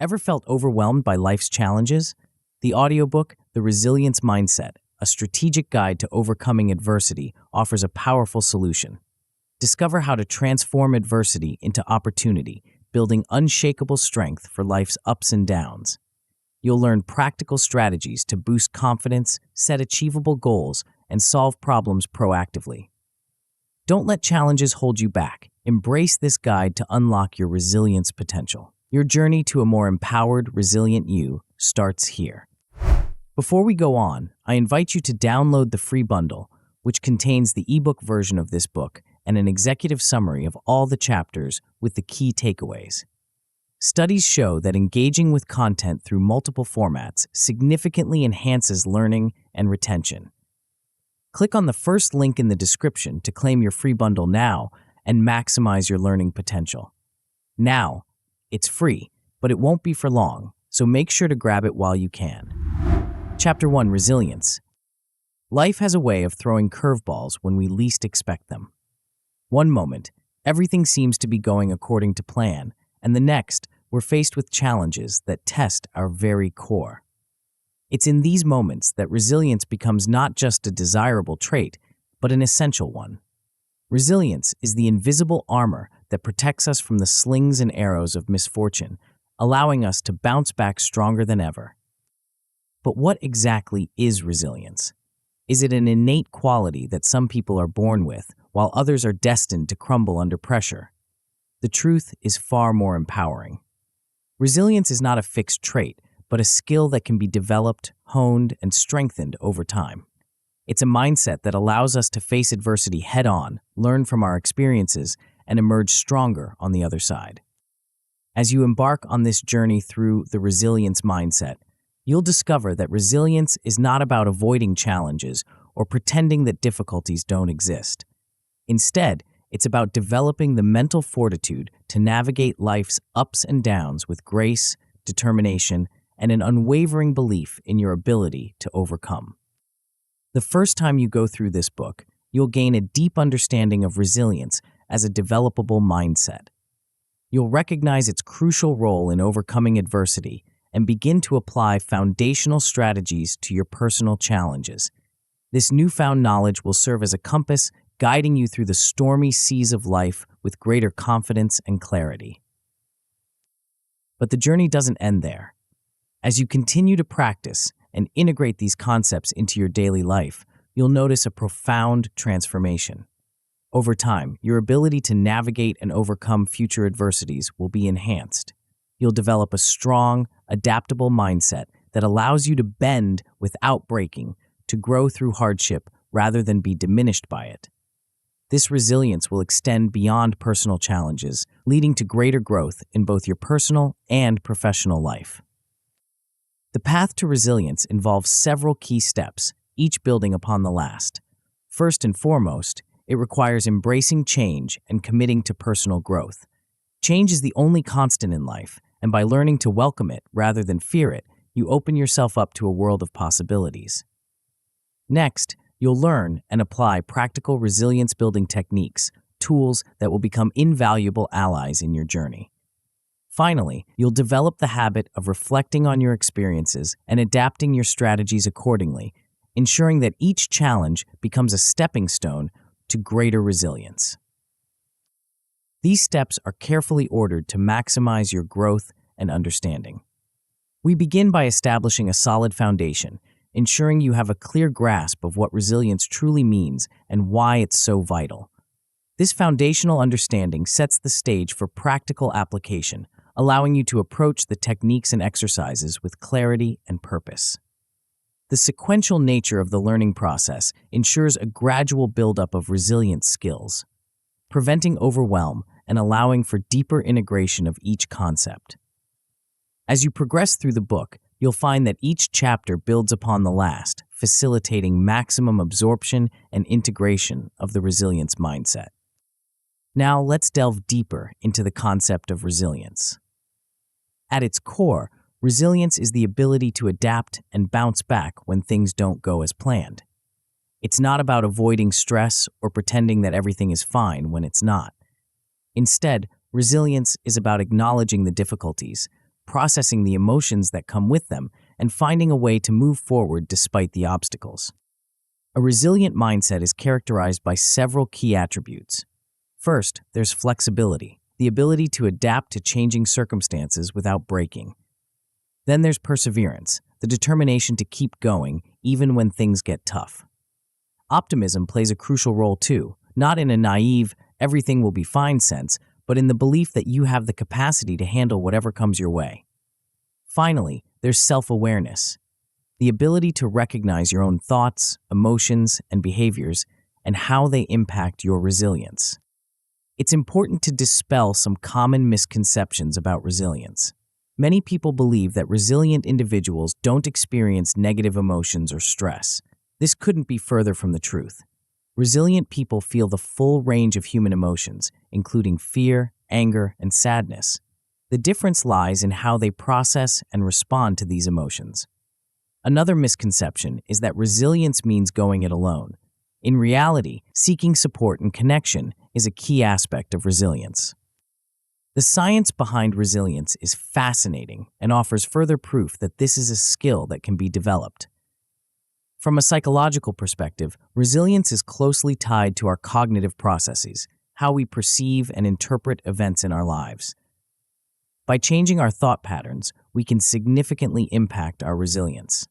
Ever felt overwhelmed by life's challenges? The audiobook, The Resilience Mindset, a strategic guide to overcoming adversity, offers a powerful solution. Discover how to transform adversity into opportunity, building unshakable strength for life's ups and downs. You'll learn practical strategies to boost confidence, set achievable goals, and solve problems proactively. Don't let challenges hold you back. Embrace this guide to unlock your resilience potential. Your journey to a more empowered, resilient you starts here. Before we go on, I invite you to download the free bundle, which contains the ebook version of this book and an executive summary of all the chapters with the key takeaways. Studies show that engaging with content through multiple formats significantly enhances learning and retention. Click on the first link in the description to claim your free bundle now and maximize your learning potential. Now, it's free, but it won't be for long, so make sure to grab it while you can. Chapter 1: Resilience. Life has a way of throwing curveballs when we least expect them. One moment, everything seems to be going according to plan, and the next, we're faced with challenges that test our very core. It's in these moments that resilience becomes not just a desirable trait, but an essential one. Resilience is the invisible armor that protects us from the slings and arrows of misfortune, allowing us to bounce back stronger than ever. But what exactly is resilience? Is it an innate quality that some people are born with, while others are destined to crumble under pressure? The truth is far more empowering. Resilience is not a fixed trait, but a skill that can be developed, honed, and strengthened over time. It's a mindset that allows us to face adversity head-on, learn from our experiences, and emerge stronger on the other side. As you embark on this journey through the resilience mindset, you'll discover that resilience is not about avoiding challenges or pretending that difficulties don't exist. Instead, it's about developing the mental fortitude to navigate life's ups and downs with grace, determination, and an unwavering belief in your ability to overcome. The first time you go through this book, you'll gain a deep understanding of resilience as a developable mindset. You'll recognize its crucial role in overcoming adversity and begin to apply foundational strategies to your personal challenges. This newfound knowledge will serve as a compass, guiding you through the stormy seas of life with greater confidence and clarity. But the journey doesn't end there. As you continue to practice and integrate these concepts into your daily life, you'll notice a profound transformation. Over time, your ability to navigate and overcome future adversities will be enhanced. You'll develop a strong, adaptable mindset that allows you to bend without breaking, to grow through hardship rather than be diminished by it. This resilience will extend beyond personal challenges, leading to greater growth in both your personal and professional life. The path to resilience involves several key steps, each building upon the last. First and foremost, it requires embracing change and committing to personal growth. Change is the only constant in life, and by learning to welcome it rather than fear it, you open yourself up to a world of possibilities. Next, you'll learn and apply practical resilience-building techniques, tools that will become invaluable allies in your journey. Finally, you'll develop the habit of reflecting on your experiences and adapting your strategies accordingly, ensuring that each challenge becomes a stepping stone to greater resilience. These steps are carefully ordered to maximize your growth and understanding. We begin by establishing a solid foundation, ensuring you have a clear grasp of what resilience truly means and why it's so vital. This foundational understanding sets the stage for practical application, allowing you to approach the techniques and exercises with clarity and purpose. The sequential nature of the learning process ensures a gradual buildup of resilient skills, preventing overwhelm and allowing for deeper integration of each concept. As you progress through the book, you'll find that each chapter builds upon the last, facilitating maximum absorption and integration of the resilience mindset. Now let's delve deeper into the concept of resilience. At its core, resilience is the ability to adapt and bounce back when things don't go as planned. It's not about avoiding stress or pretending that everything is fine when it's not. Instead, resilience is about acknowledging the difficulties, processing the emotions that come with them, and finding a way to move forward despite the obstacles. A resilient mindset is characterized by several key attributes. First, there's flexibility, the ability to adapt to changing circumstances without breaking. Then there's perseverance, the determination to keep going even when things get tough. Optimism plays a crucial role too, not in a naive, everything will be fine sense, but in the belief that you have the capacity to handle whatever comes your way. Finally, there's self-awareness, the ability to recognize your own thoughts, emotions, and behaviors, and how they impact your resilience. It's important to dispel some common misconceptions about resilience. Many people believe that resilient individuals don't experience negative emotions or stress. This couldn't be further from the truth. Resilient people feel the full range of human emotions, including fear, anger, and sadness. The difference lies in how they process and respond to these emotions. Another misconception is that resilience means going it alone. In reality, seeking support and connection is a key aspect of resilience. The science behind resilience is fascinating and offers further proof that this is a skill that can be developed. From a psychological perspective, resilience is closely tied to our cognitive processes, how we perceive and interpret events in our lives. By changing our thought patterns, we can significantly impact our resilience.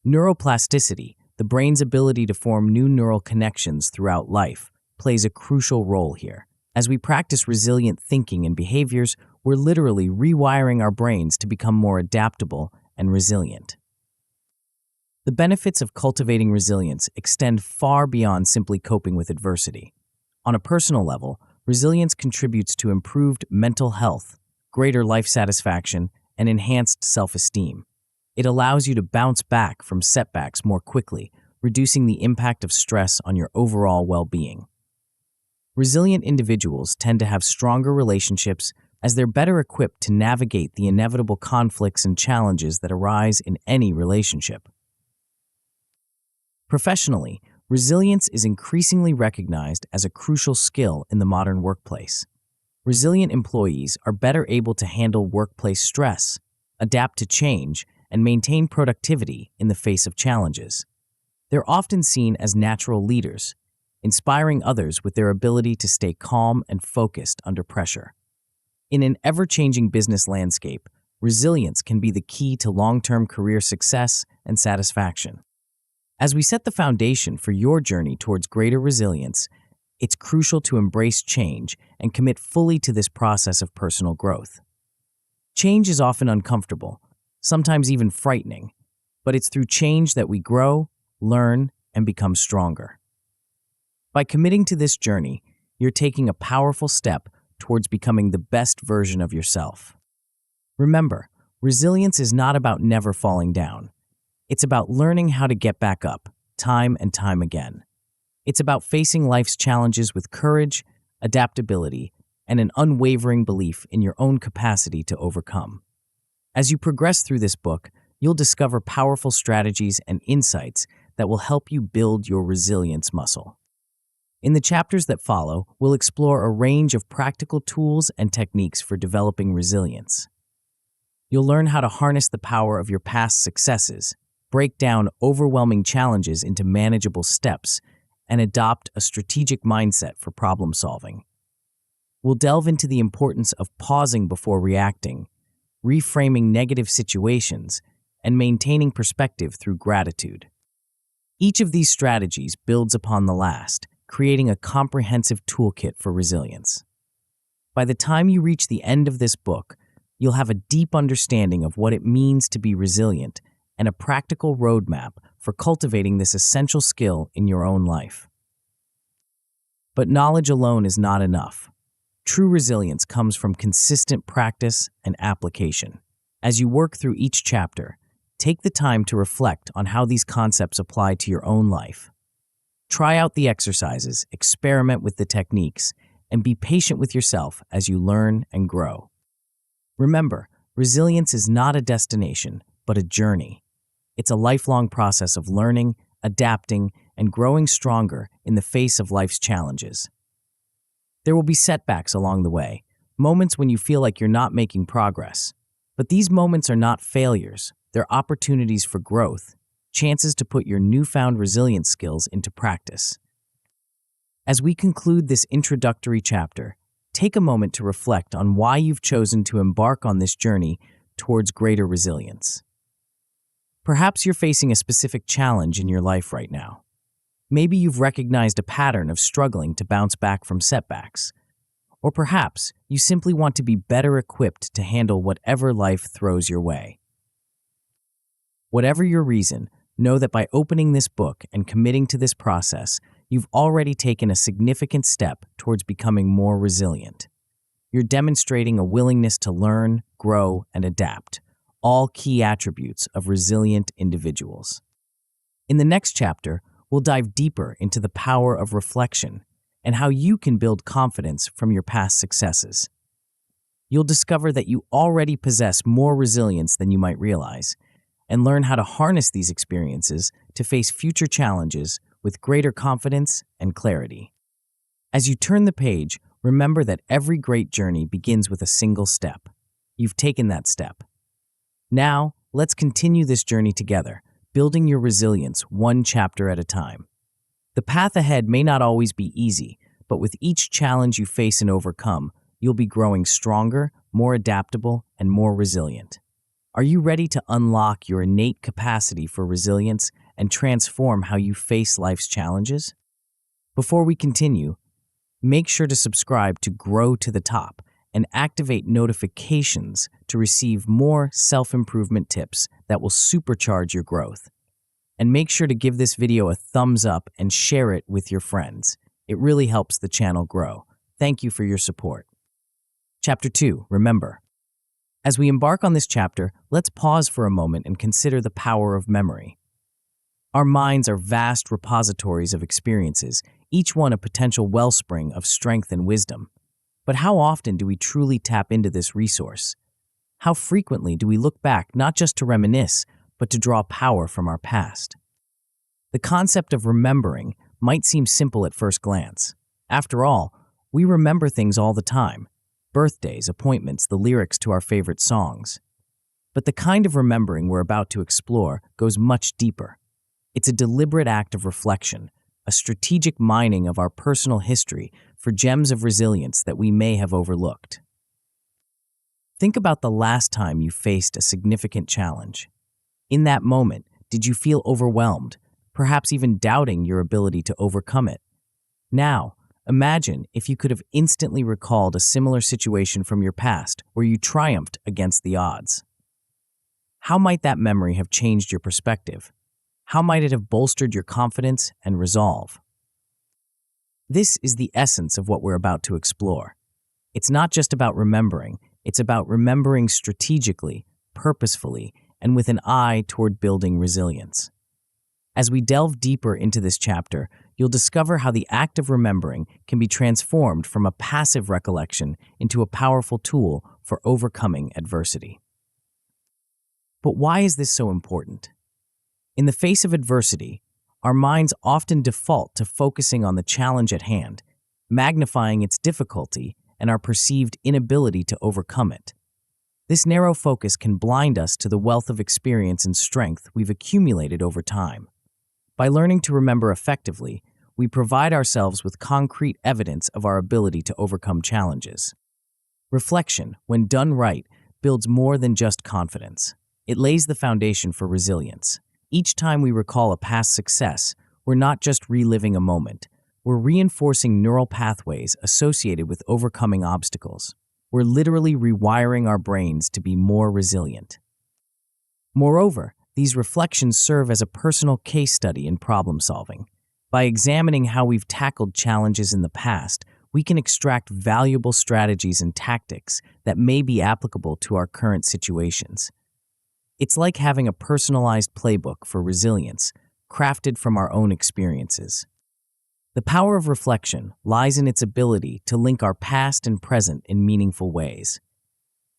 Neuroplasticity, the brain's ability to form new neural connections throughout life, plays a crucial role here. As we practice resilient thinking and behaviors, we're literally rewiring our brains to become more adaptable and resilient. The benefits of cultivating resilience extend far beyond simply coping with adversity. On a personal level, resilience contributes to improved mental health, greater life satisfaction, and enhanced self-esteem. It allows you to bounce back from setbacks more quickly, reducing the impact of stress on your overall well-being. Resilient individuals tend to have stronger relationships as they're better equipped to navigate the inevitable conflicts and challenges that arise in any relationship. Professionally, resilience is increasingly recognized as a crucial skill in the modern workplace. Resilient employees are better able to handle workplace stress, adapt to change, and maintain productivity in the face of challenges. They're often seen as natural leaders, inspiring others with their ability to stay calm and focused under pressure. In an ever-changing business landscape, resilience can be the key to long-term career success and satisfaction. As we set the foundation for your journey towards greater resilience, it's crucial to embrace change and commit fully to this process of personal growth. Change is often uncomfortable, sometimes even frightening, but it's through change that we grow, learn, and become stronger. By committing to this journey, you're taking a powerful step towards becoming the best version of yourself. Remember, resilience is not about never falling down. It's about learning how to get back up, time and time again. It's about facing life's challenges with courage, adaptability, and an unwavering belief in your own capacity to overcome. As you progress through this book, you'll discover powerful strategies and insights that will help you build your resilience muscle. In the chapters that follow, we'll explore a range of practical tools and techniques for developing resilience. You'll learn how to harness the power of your past successes, break down overwhelming challenges into manageable steps, and adopt a strategic mindset for problem solving. We'll delve into the importance of pausing before reacting, reframing negative situations, and maintaining perspective through gratitude. Each of these strategies builds upon the last, creating a comprehensive toolkit for resilience. By the time you reach the end of this book, you'll have a deep understanding of what it means to be resilient and a practical roadmap for cultivating this essential skill in your own life. But knowledge alone is not enough. True resilience comes from consistent practice and application. As you work through each chapter, take the time to reflect on how these concepts apply to your own life. Try out the exercises, experiment with the techniques, and be patient with yourself as you learn and grow. Remember, resilience is not a destination, but a journey. It's a lifelong process of learning, adapting, and growing stronger in the face of life's challenges. There will be setbacks along the way, moments when you feel like you're not making progress. But these moments are not failures, they're opportunities for growth, chances to put your newfound resilience skills into practice. As we conclude this introductory chapter, take a moment to reflect on why you've chosen to embark on this journey towards greater resilience. Perhaps you're facing a specific challenge in your life right now. Maybe you've recognized a pattern of struggling to bounce back from setbacks. Or perhaps you simply want to be better equipped to handle whatever life throws your way. Whatever your reason, know that by opening this book and committing to this process, you've already taken a significant step towards becoming more resilient. You're demonstrating a willingness to learn, grow, and adapt, all key attributes of resilient individuals. In the next chapter, we'll dive deeper into the power of reflection and how you can build confidence from your past successes. You'll discover that you already possess more resilience than you might realize, and learn how to harness these experiences to face future challenges with greater confidence and clarity. As you turn the page, remember that every great journey begins with a single step. You've taken that step. Now, let's continue this journey together, building your resilience one chapter at a time. The path ahead may not always be easy, but with each challenge you face and overcome, you'll be growing stronger, more adaptable, and more resilient. Are you ready to unlock your innate capacity for resilience and transform how you face life's challenges? Before we continue, make sure to subscribe to Grow to the Top and activate notifications to receive more self-improvement tips that will supercharge your growth. And make sure to give this video a thumbs up and share it with your friends. It really helps the channel grow. Thank you for your support. Chapter 2, Remember. As we embark on this chapter, let's pause for a moment and consider the power of memory. Our minds are vast repositories of experiences, each one a potential wellspring of strength and wisdom. But how often do we truly tap into this resource? How frequently do we look back not just to reminisce, but to draw power from our past? The concept of remembering might seem simple at first glance. After all, we remember things all the time. Birthdays, appointments, the lyrics to our favorite songs. But the kind of remembering we're about to explore goes much deeper. It's a deliberate act of reflection, a strategic mining of our personal history for gems of resilience that we may have overlooked. Think about the last time you faced a significant challenge. In that moment, did you feel overwhelmed, perhaps even doubting your ability to overcome it? Now, imagine if you could have instantly recalled a similar situation from your past where you triumphed against the odds. How might that memory have changed your perspective? How might it have bolstered your confidence and resolve? This is the essence of what we're about to explore. It's not just about remembering, it's about remembering strategically, purposefully, and with an eye toward building resilience. As we delve deeper into this chapter, you'll discover how the act of remembering can be transformed from a passive recollection into a powerful tool for overcoming adversity. But why is this so important? In the face of adversity, our minds often default to focusing on the challenge at hand, magnifying its difficulty and our perceived inability to overcome it. This narrow focus can blind us to the wealth of experience and strength we've accumulated over time. By learning to remember effectively, we provide ourselves with concrete evidence of our ability to overcome challenges. Reflection, when done right, builds more than just confidence. It lays the foundation for resilience. Each time we recall a past success, we're not just reliving a moment. We're reinforcing neural pathways associated with overcoming obstacles. We're literally rewiring our brains to be more resilient. Moreover, these reflections serve as a personal case study in problem solving. By examining how we've tackled challenges in the past, we can extract valuable strategies and tactics that may be applicable to our current situations. It's like having a personalized playbook for resilience, crafted from our own experiences. The power of reflection lies in its ability to link our past and present in meaningful ways.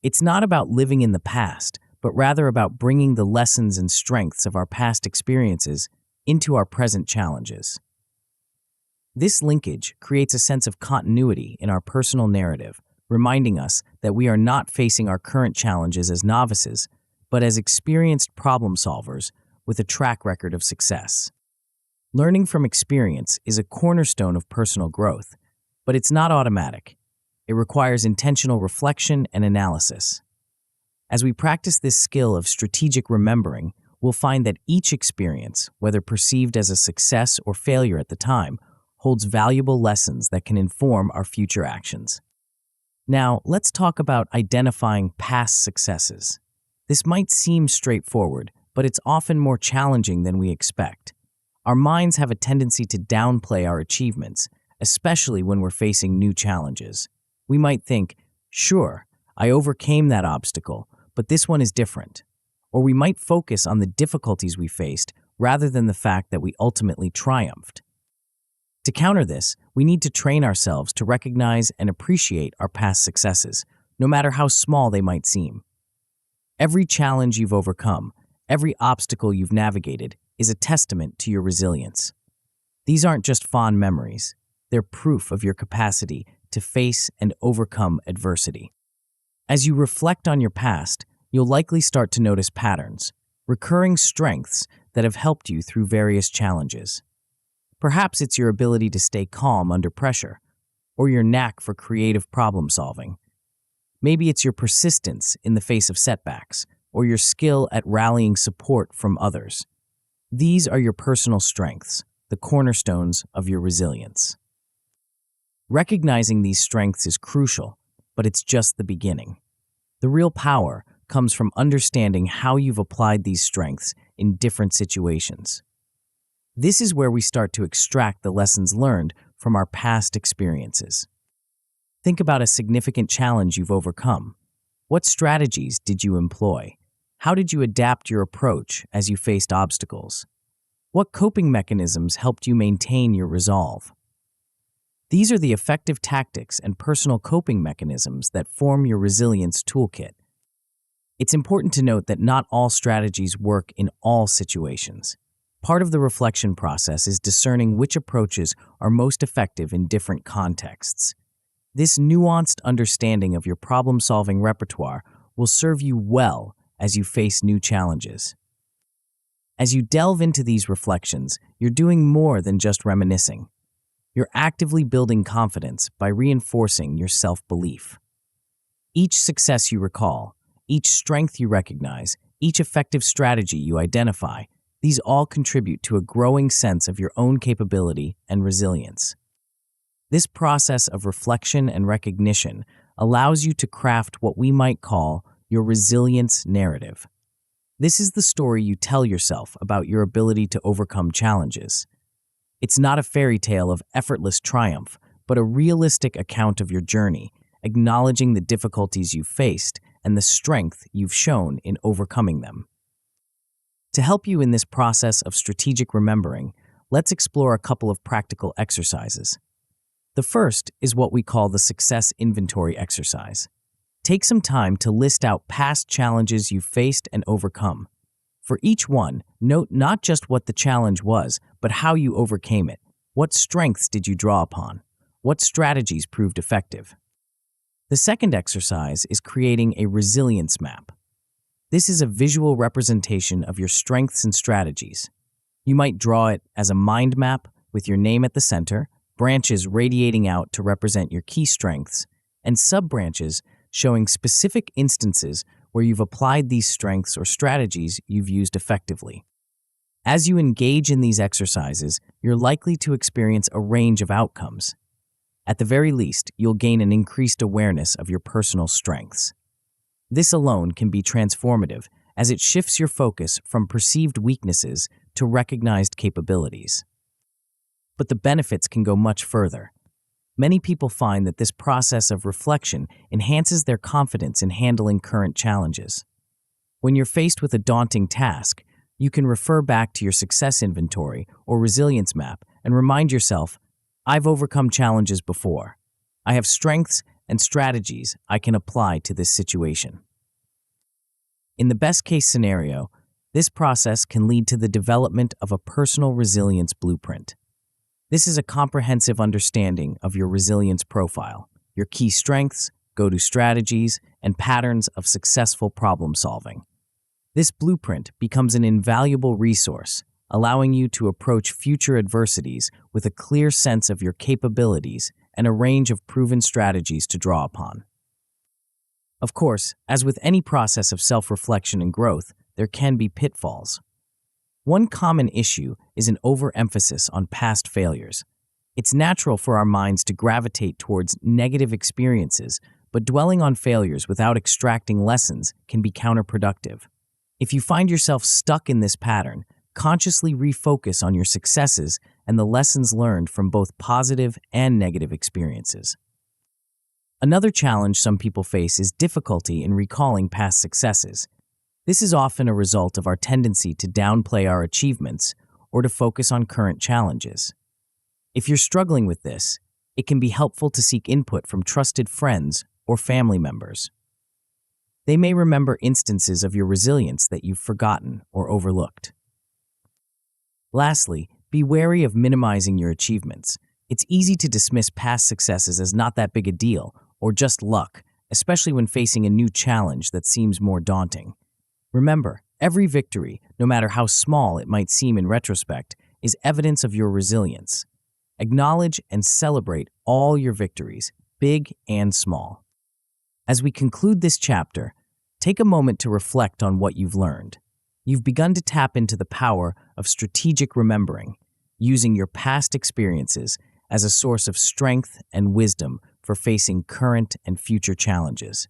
It's not about living in the past, but rather about bringing the lessons and strengths of our past experiences into our present challenges. This linkage creates a sense of continuity in our personal narrative, reminding us that we are not facing our current challenges as novices, but as experienced problem solvers with a track record of success. Learning from experience is a cornerstone of personal growth, but it's not automatic. It requires intentional reflection and analysis. As we practice this skill of strategic remembering, we'll find that each experience, whether perceived as a success or failure at the time, holds valuable lessons that can inform our future actions. Now, let's talk about identifying past successes. This might seem straightforward, but it's often more challenging than we expect. Our minds have a tendency to downplay our achievements, especially when we're facing new challenges. We might think, sure, I overcame that obstacle, but this one is different. Or we might focus on the difficulties we faced rather than the fact that we ultimately triumphed. To counter this, we need to train ourselves to recognize and appreciate our past successes, no matter how small they might seem. Every challenge you've overcome, every obstacle you've navigated, is a testament to your resilience. These aren't just fond memories, they're proof of your capacity to face and overcome adversity. As you reflect on your past, you'll likely start to notice patterns, recurring strengths that have helped you through various challenges. Perhaps it's your ability to stay calm under pressure, or your knack for creative problem solving. Maybe it's your persistence in the face of setbacks, or your skill at rallying support from others. These are your personal strengths, the cornerstones of your resilience. Recognizing these strengths is crucial, but it's just the beginning. The real power comes from understanding how you've applied these strengths in different situations. This is where we start to extract the lessons learned from our past experiences. Think about a significant challenge you've overcome. What strategies did you employ? How did you adapt your approach as you faced obstacles? What coping mechanisms helped you maintain your resolve? These are the effective tactics and personal coping mechanisms that form your resilience toolkit. It's important to note that not all strategies work in all situations. Part of the reflection process is discerning which approaches are most effective in different contexts. This nuanced understanding of your problem-solving repertoire will serve you well as you face new challenges. As you delve into these reflections, you're doing more than just reminiscing. You're actively building confidence by reinforcing your self-belief. Each success you recall, each strength you recognize, each effective strategy you identify, these all contribute to a growing sense of your own capability and resilience. This process of reflection and recognition allows you to craft what we might call your resilience narrative. This is the story you tell yourself about your ability to overcome challenges. It's not a fairy tale of effortless triumph, but a realistic account of your journey, acknowledging the difficulties you've faced and the strength you've shown in overcoming them. To help you in this process of strategic remembering, let's explore a couple of practical exercises. The first is what we call the success inventory exercise. Take some time to list out past challenges you've faced and overcome. For each one, note not just what the challenge was, but how you overcame it. What strengths did you draw upon? What strategies proved effective? The second exercise is creating a resilience map. This is a visual representation of your strengths and strategies. You might draw it as a mind map with your name at the center, branches radiating out to represent your key strengths, and sub-branches showing specific instances where you've applied these strengths or strategies you've used effectively. As you engage in these exercises, you're likely to experience a range of outcomes. At the very least, you'll gain an increased awareness of your personal strengths. This alone can be transformative as it shifts your focus from perceived weaknesses to recognized capabilities. But the benefits can go much further. Many people find that this process of reflection enhances their confidence in handling current challenges. When you're faced with a daunting task, you can refer back to your success inventory or resilience map and remind yourself, I've overcome challenges before. I have strengths and strategies I can apply to this situation. In the best-case scenario, this process can lead to the development of a personal resilience blueprint. This is a comprehensive understanding of your resilience profile, your key strengths, go-to strategies, and patterns of successful problem solving. This blueprint becomes an invaluable resource, allowing you to approach future adversities with a clear sense of your capabilities and a range of proven strategies to draw upon. Of course, as with any process of self-reflection and growth, there can be pitfalls. One common issue is an overemphasis on past failures. It's natural for our minds to gravitate towards negative experiences, but dwelling on failures without extracting lessons can be counterproductive. If you find yourself stuck in this pattern, consciously refocus on your successes and the lessons learned from both positive and negative experiences. Another challenge some people face is difficulty in recalling past successes. This is often a result of our tendency to downplay our achievements or to focus on current challenges. If you're struggling with this, it can be helpful to seek input from trusted friends or family members. They may remember instances of your resilience that you've forgotten or overlooked. Lastly, be wary of minimizing your achievements. It's easy to dismiss past successes as not that big a deal or just luck, especially when facing a new challenge that seems more daunting. Remember, every victory, no matter how small it might seem in retrospect, is evidence of your resilience. Acknowledge and celebrate all your victories, big and small. As we conclude this chapter, take a moment to reflect on what you've learned. You've begun to tap into the power of strategic remembering, using your past experiences as a source of strength and wisdom for facing current and future challenges.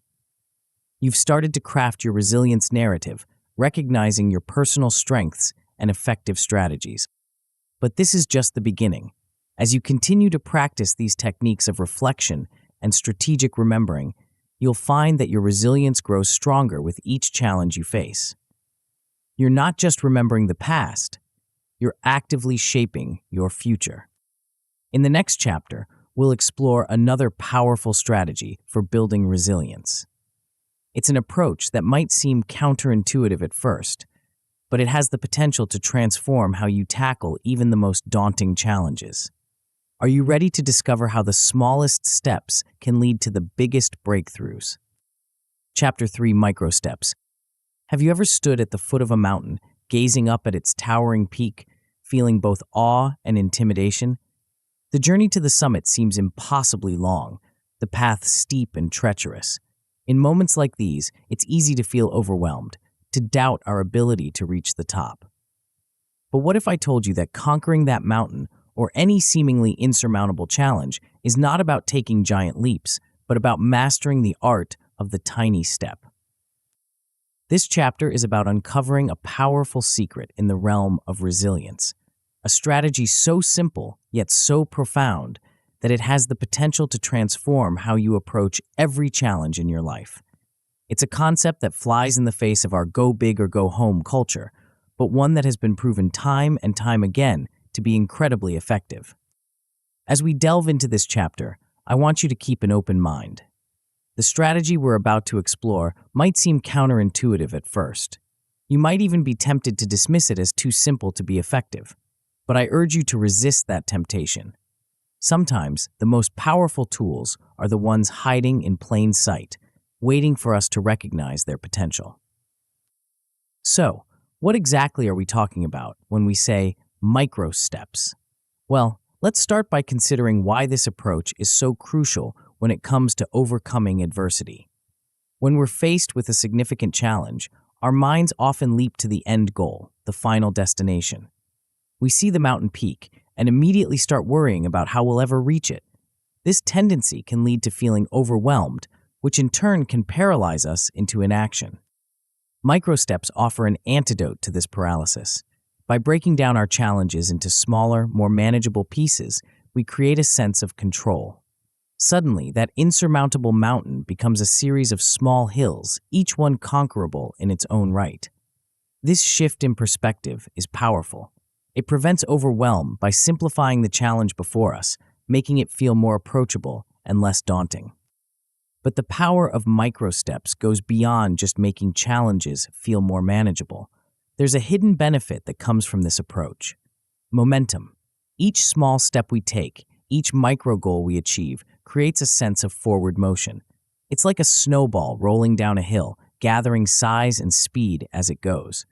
You've started to craft your resilience narrative, recognizing your personal strengths and effective strategies. But this is just the beginning. As you continue to practice these techniques of reflection and strategic remembering, you'll find that your resilience grows stronger with each challenge you face. You're not just remembering the past, you're actively shaping your future. In the next chapter, we'll explore another powerful strategy for building resilience. It's an approach that might seem counterintuitive at first, but it has the potential to transform how you tackle even the most daunting challenges. Are you ready to discover how the smallest steps can lead to the biggest breakthroughs? Chapter 3: Micro Steps. Have you ever stood at the foot of a mountain, gazing up at its towering peak, feeling both awe and intimidation? The journey to the summit seems impossibly long, the path steep and treacherous. In moments like these, it's easy to feel overwhelmed, to doubt our ability to reach the top. But what if I told you that conquering that mountain, or any seemingly insurmountable challenge, is not about taking giant leaps, but about mastering the art of the tiny step? This chapter is about uncovering a powerful secret in the realm of resilience, a strategy so simple yet so profound that it has the potential to transform how you approach every challenge in your life. It's a concept that flies in the face of our go big or go home culture, but one that has been proven time and time again to be incredibly effective. As we delve into this chapter, I want you to keep an open mind. The strategy we're about to explore might seem counterintuitive at first. You might even be tempted to dismiss it as too simple to be effective. But I urge you to resist that temptation. Sometimes, the most powerful tools are the ones hiding in plain sight, waiting for us to recognize their potential. So, what exactly are we talking about when we say micro steps? Well, let's start by considering why this approach is so crucial when it comes to overcoming adversity. When we're faced with a significant challenge, our minds often leap to the end goal, the final destination. We see the mountain peak and immediately start worrying about how we'll ever reach it. This tendency can lead to feeling overwhelmed, which in turn can paralyze us into inaction. Microsteps offer an antidote to this paralysis. By breaking down our challenges into smaller, more manageable pieces, we create a sense of control. Suddenly, that insurmountable mountain becomes a series of small hills, each one conquerable in its own right. This shift in perspective is powerful. It prevents overwhelm by simplifying the challenge before us, making it feel more approachable and less daunting. But the power of microsteps goes beyond just making challenges feel more manageable. There's a hidden benefit that comes from this approach: momentum. Each small step we take, each micro goal we achieve, creates a sense of forward motion. It's like a snowball rolling down a hill, gathering size and speed as it goes.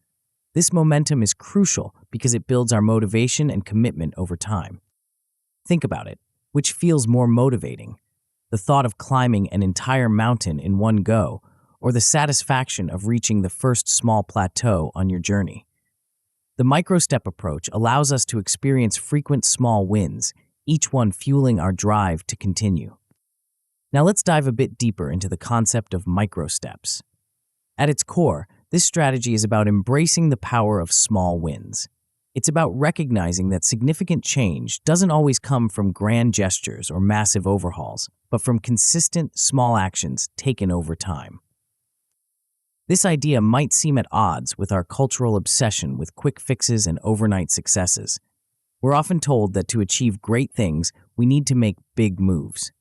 This momentum is crucial because it builds our motivation and commitment over time. Think about it. Which feels more motivating? The thought of climbing an entire mountain in one go, or the satisfaction of reaching the first small plateau on your journey? The micro-step approach allows us to experience frequent small wins, each one fueling our drive to continue. Now let's dive a bit deeper into the concept of micro-steps. At its core, this strategy is about embracing the power of small wins. It's about recognizing that significant change doesn't always come from grand gestures or massive overhauls, but from consistent, small actions taken over time. This idea might seem at odds with our cultural obsession with quick fixes and overnight successes. We're often told that to achieve great things, we need to make big moves.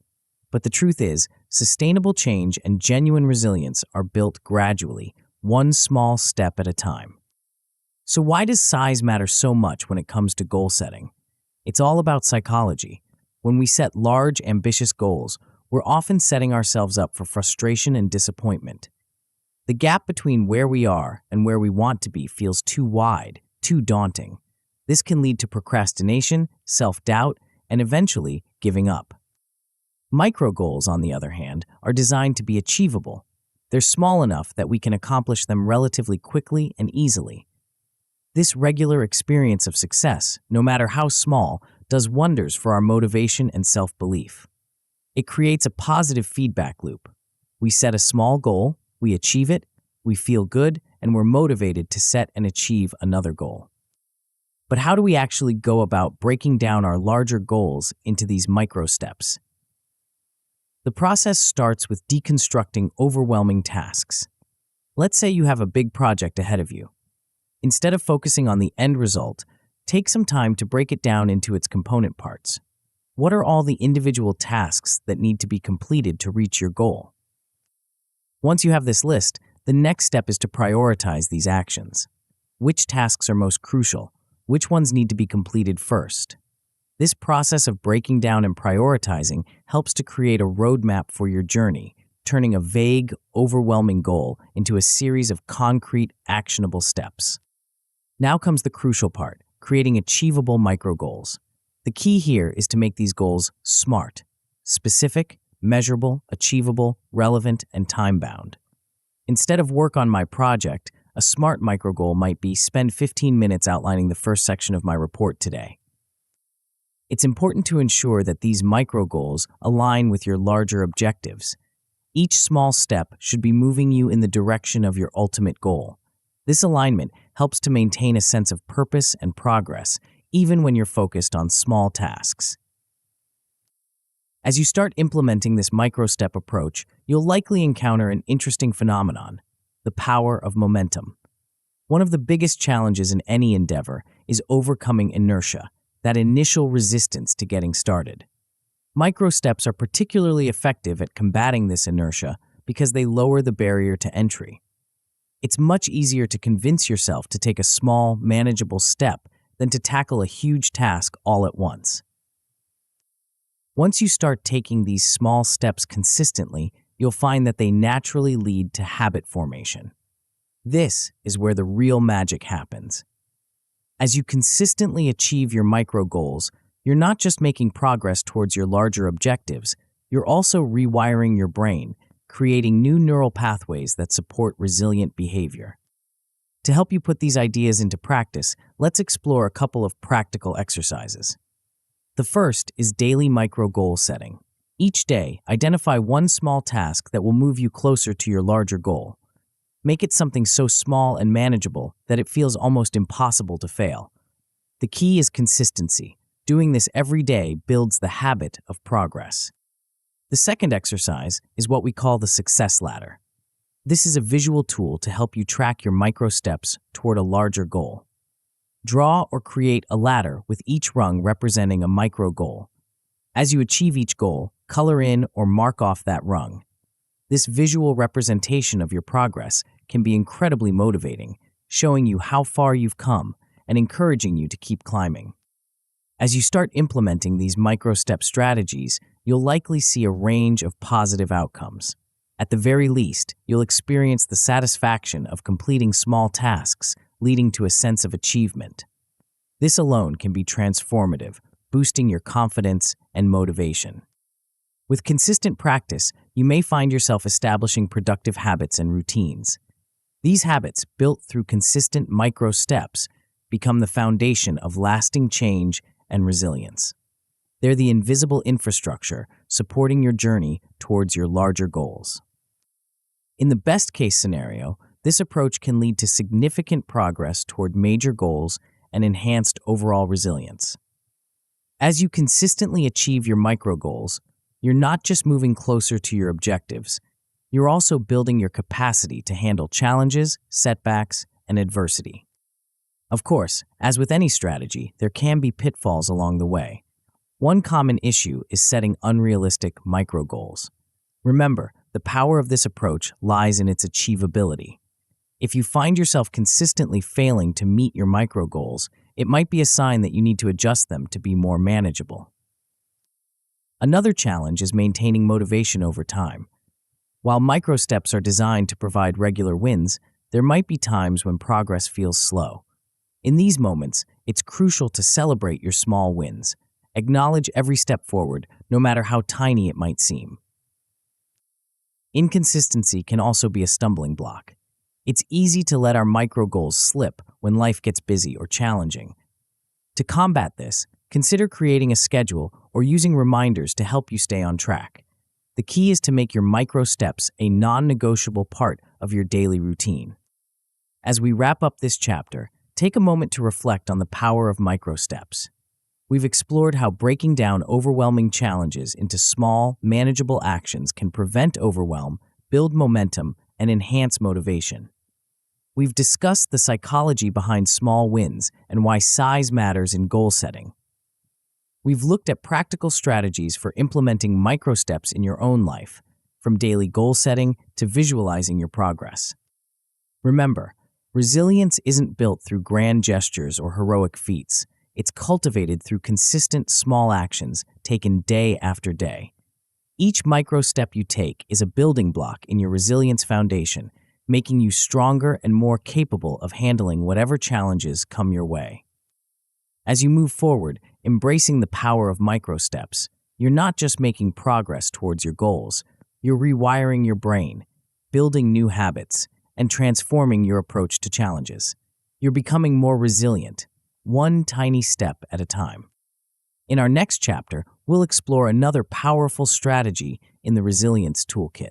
But the truth is, sustainable change and genuine resilience are built gradually, one small step at a time. So why does size matter so much when it comes to goal setting? It's all about psychology. When we set large, ambitious goals, we're often setting ourselves up for frustration and disappointment. The gap between where we are and where we want to be feels too wide, too daunting. This can lead to procrastination, self-doubt, and eventually giving up. Micro goals, on the other hand, are designed to be achievable. They're small enough that we can accomplish them relatively quickly and easily. This regular experience of success, no matter how small, does wonders for our motivation and self-belief. It creates a positive feedback loop. We set a small goal, we achieve it, we feel good, and we're motivated to set and achieve another goal. But how do we actually go about breaking down our larger goals into these micro steps? The process starts with deconstructing overwhelming tasks. Let's say you have a big project ahead of you. Instead of focusing on the end result, take some time to break it down into its component parts. What are all the individual tasks that need to be completed to reach your goal? Once you have this list, the next step is to prioritize these actions. Which tasks are most crucial? Which ones need to be completed first? This process of breaking down and prioritizing helps to create a roadmap for your journey, turning a vague, overwhelming goal into a series of concrete, actionable steps. Now comes the crucial part, creating achievable micro goals. The key here is to make these goals SMART, specific, measurable, achievable, relevant, and time-bound. Instead of work on my project, a SMART micro goal might be spend 15 minutes outlining the first section of my report today. It's important to ensure that these micro goals align with your larger objectives. Each small step should be moving you in the direction of your ultimate goal. This alignment helps to maintain a sense of purpose and progress, even when you're focused on small tasks. As you start implementing this micro-step approach, you'll likely encounter an interesting phenomenon: the power of momentum. One of the biggest challenges in any endeavor is overcoming inertia, that initial resistance to getting started. Micro-steps are particularly effective at combating this inertia because they lower the barrier to entry. It's much easier to convince yourself to take a small, manageable step than to tackle a huge task all at once. Once you start taking these small steps consistently, you'll find that they naturally lead to habit formation. This is where the real magic happens. As you consistently achieve your micro goals, you're not just making progress towards your larger objectives, you're also rewiring your brain, creating new neural pathways that support resilient behavior. To help you put these ideas into practice, let's explore a couple of practical exercises. The first is daily micro goal setting. Each day, identify one small task that will move you closer to your larger goal. Make it something so small and manageable that it feels almost impossible to fail. The key is consistency. Doing this every day builds the habit of progress. The second exercise is what we call the success ladder. This is a visual tool to help you track your micro steps toward a larger goal. Draw or create a ladder with each rung representing a micro goal. As you achieve each goal, color in or mark off that rung. This visual representation of your progress can be incredibly motivating, showing you how far you've come and encouraging you to keep climbing. As you start implementing these micro-step strategies, you'll likely see a range of positive outcomes. At the very least, you'll experience the satisfaction of completing small tasks, leading to a sense of achievement. This alone can be transformative, boosting your confidence and motivation. With consistent practice, you may find yourself establishing productive habits and routines. These habits, built through consistent micro steps, become the foundation of lasting change and resilience. They're the invisible infrastructure supporting your journey towards your larger goals. In the best-case scenario, this approach can lead to significant progress toward major goals and enhanced overall resilience. As you consistently achieve your micro goals, you're not just moving closer to your objectives, you're also building your capacity to handle challenges, setbacks, and adversity. Of course, as with any strategy, there can be pitfalls along the way. One common issue is setting unrealistic micro goals. Remember, the power of this approach lies in its achievability. If you find yourself consistently failing to meet your micro goals, it might be a sign that you need to adjust them to be more manageable. Another challenge is maintaining motivation over time. While micro steps are designed to provide regular wins, there might be times when progress feels slow. In these moments, it's crucial to celebrate your small wins. Acknowledge every step forward, no matter how tiny it might seem. Inconsistency can also be a stumbling block. It's easy to let our micro goals slip when life gets busy or challenging. To combat this, consider creating a schedule or using reminders to help you stay on track. The key is to make your micro steps a non-negotiable part of your daily routine. As we wrap up this chapter, take a moment to reflect on the power of micro steps. We've explored how breaking down overwhelming challenges into small, manageable actions can prevent overwhelm, build momentum, and enhance motivation. We've discussed the psychology behind small wins and why size matters in goal setting. We've looked at practical strategies for implementing micro steps in your own life, from daily goal setting to visualizing your progress. Remember, resilience isn't built through grand gestures or heroic feats. It's cultivated through consistent small actions taken day after day. Each micro step you take is a building block in your resilience foundation, making you stronger and more capable of handling whatever challenges come your way. As you move forward, embracing the power of micro steps, you're not just making progress towards your goals, you're rewiring your brain, building new habits, and transforming your approach to challenges. You're becoming more resilient, one tiny step at a time. In our next chapter, we'll explore another powerful strategy in the Resilience Toolkit.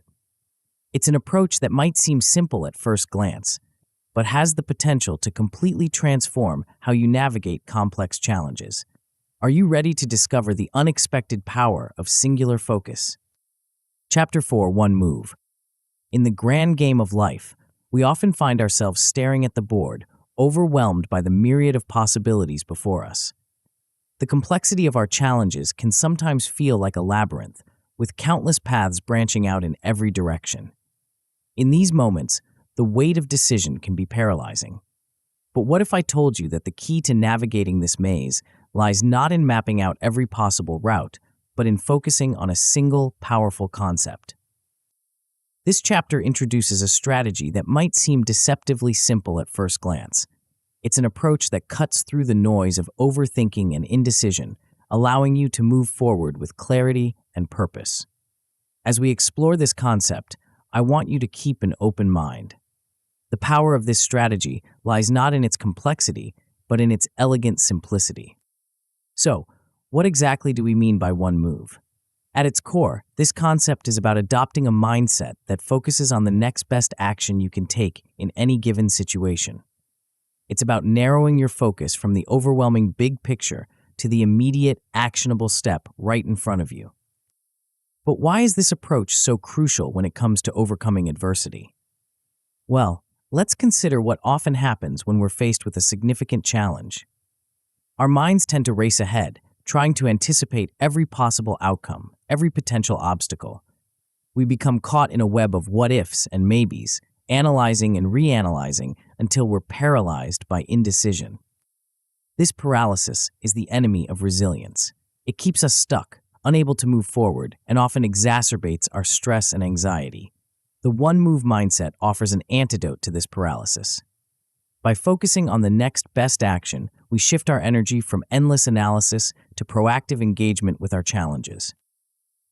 It's an approach that might seem simple at first glance, but has the potential to completely transform how you navigate complex challenges. Are you ready to discover the unexpected power of singular focus? Chapter 4: One Move. In the grand game of life, we often find ourselves staring at the board, overwhelmed by the myriad of possibilities before us. The complexity of our challenges can sometimes feel like a labyrinth, with countless paths branching out in every direction. In these moments, the weight of decision can be paralyzing. But what if I told you that the key to navigating this maze lies not in mapping out every possible route, but in focusing on a single, powerful concept? This chapter introduces a strategy that might seem deceptively simple at first glance. It's an approach that cuts through the noise of overthinking and indecision, allowing you to move forward with clarity and purpose. As we explore this concept, I want you to keep an open mind. The power of this strategy lies not in its complexity, but in its elegant simplicity. So, what exactly do we mean by one move? At its core, this concept is about adopting a mindset that focuses on the next best action you can take in any given situation. It's about narrowing your focus from the overwhelming big picture to the immediate, actionable step right in front of you. But why is this approach so crucial when it comes to overcoming adversity? Well, let's consider what often happens when we're faced with a significant challenge. Our minds tend to race ahead, trying to anticipate every possible outcome, every potential obstacle. We become caught in a web of what-ifs and maybes, analyzing and reanalyzing until we're paralyzed by indecision. This paralysis is the enemy of resilience. It keeps us stuck, unable to move forward, and often exacerbates our stress and anxiety. The one-move mindset offers an antidote to this paralysis. By focusing on the next best action, we shift our energy from endless analysis to proactive engagement with our challenges.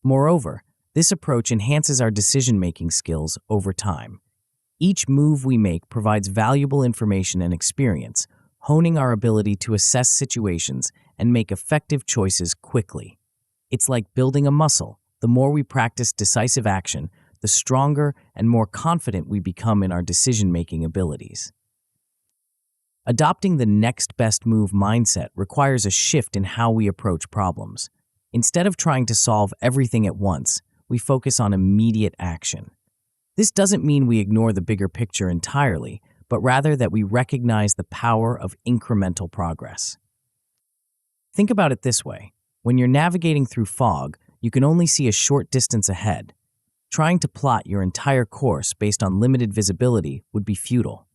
Moreover, this approach enhances our decision-making skills over time. Each move we make provides valuable information and experience, honing our ability to assess situations and make effective choices quickly. It's like building a muscle. The more we practice decisive action, the stronger and more confident we become in our decision-making abilities. Adopting the next best move mindset requires a shift in how we approach problems. Instead of trying to solve everything at once, we focus on immediate action. This doesn't mean we ignore the bigger picture entirely, but rather that we recognize the power of incremental progress. Think about it this way. When you're navigating through fog, you can only see a short distance ahead. Trying to plot your entire course based on limited visibility would be futile.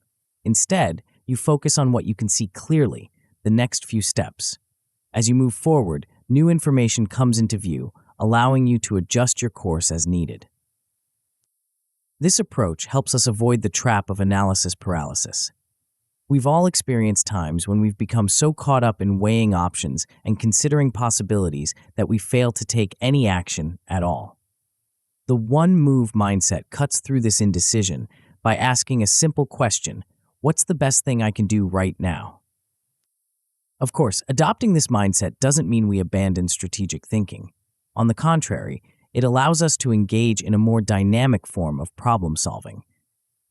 Instead, you focus on what you can see clearly, the next few steps. As you move forward, new information comes into view, allowing you to adjust your course as needed. This approach helps us avoid the trap of analysis paralysis. We've all experienced times when we've become so caught up in weighing options and considering possibilities that we fail to take any action at all. The one-move mindset cuts through this indecision by asking a simple question: what's the best thing I can do right now? Of course, adopting this mindset doesn't mean we abandon strategic thinking. On the contrary, it allows us to engage in a more dynamic form of problem solving.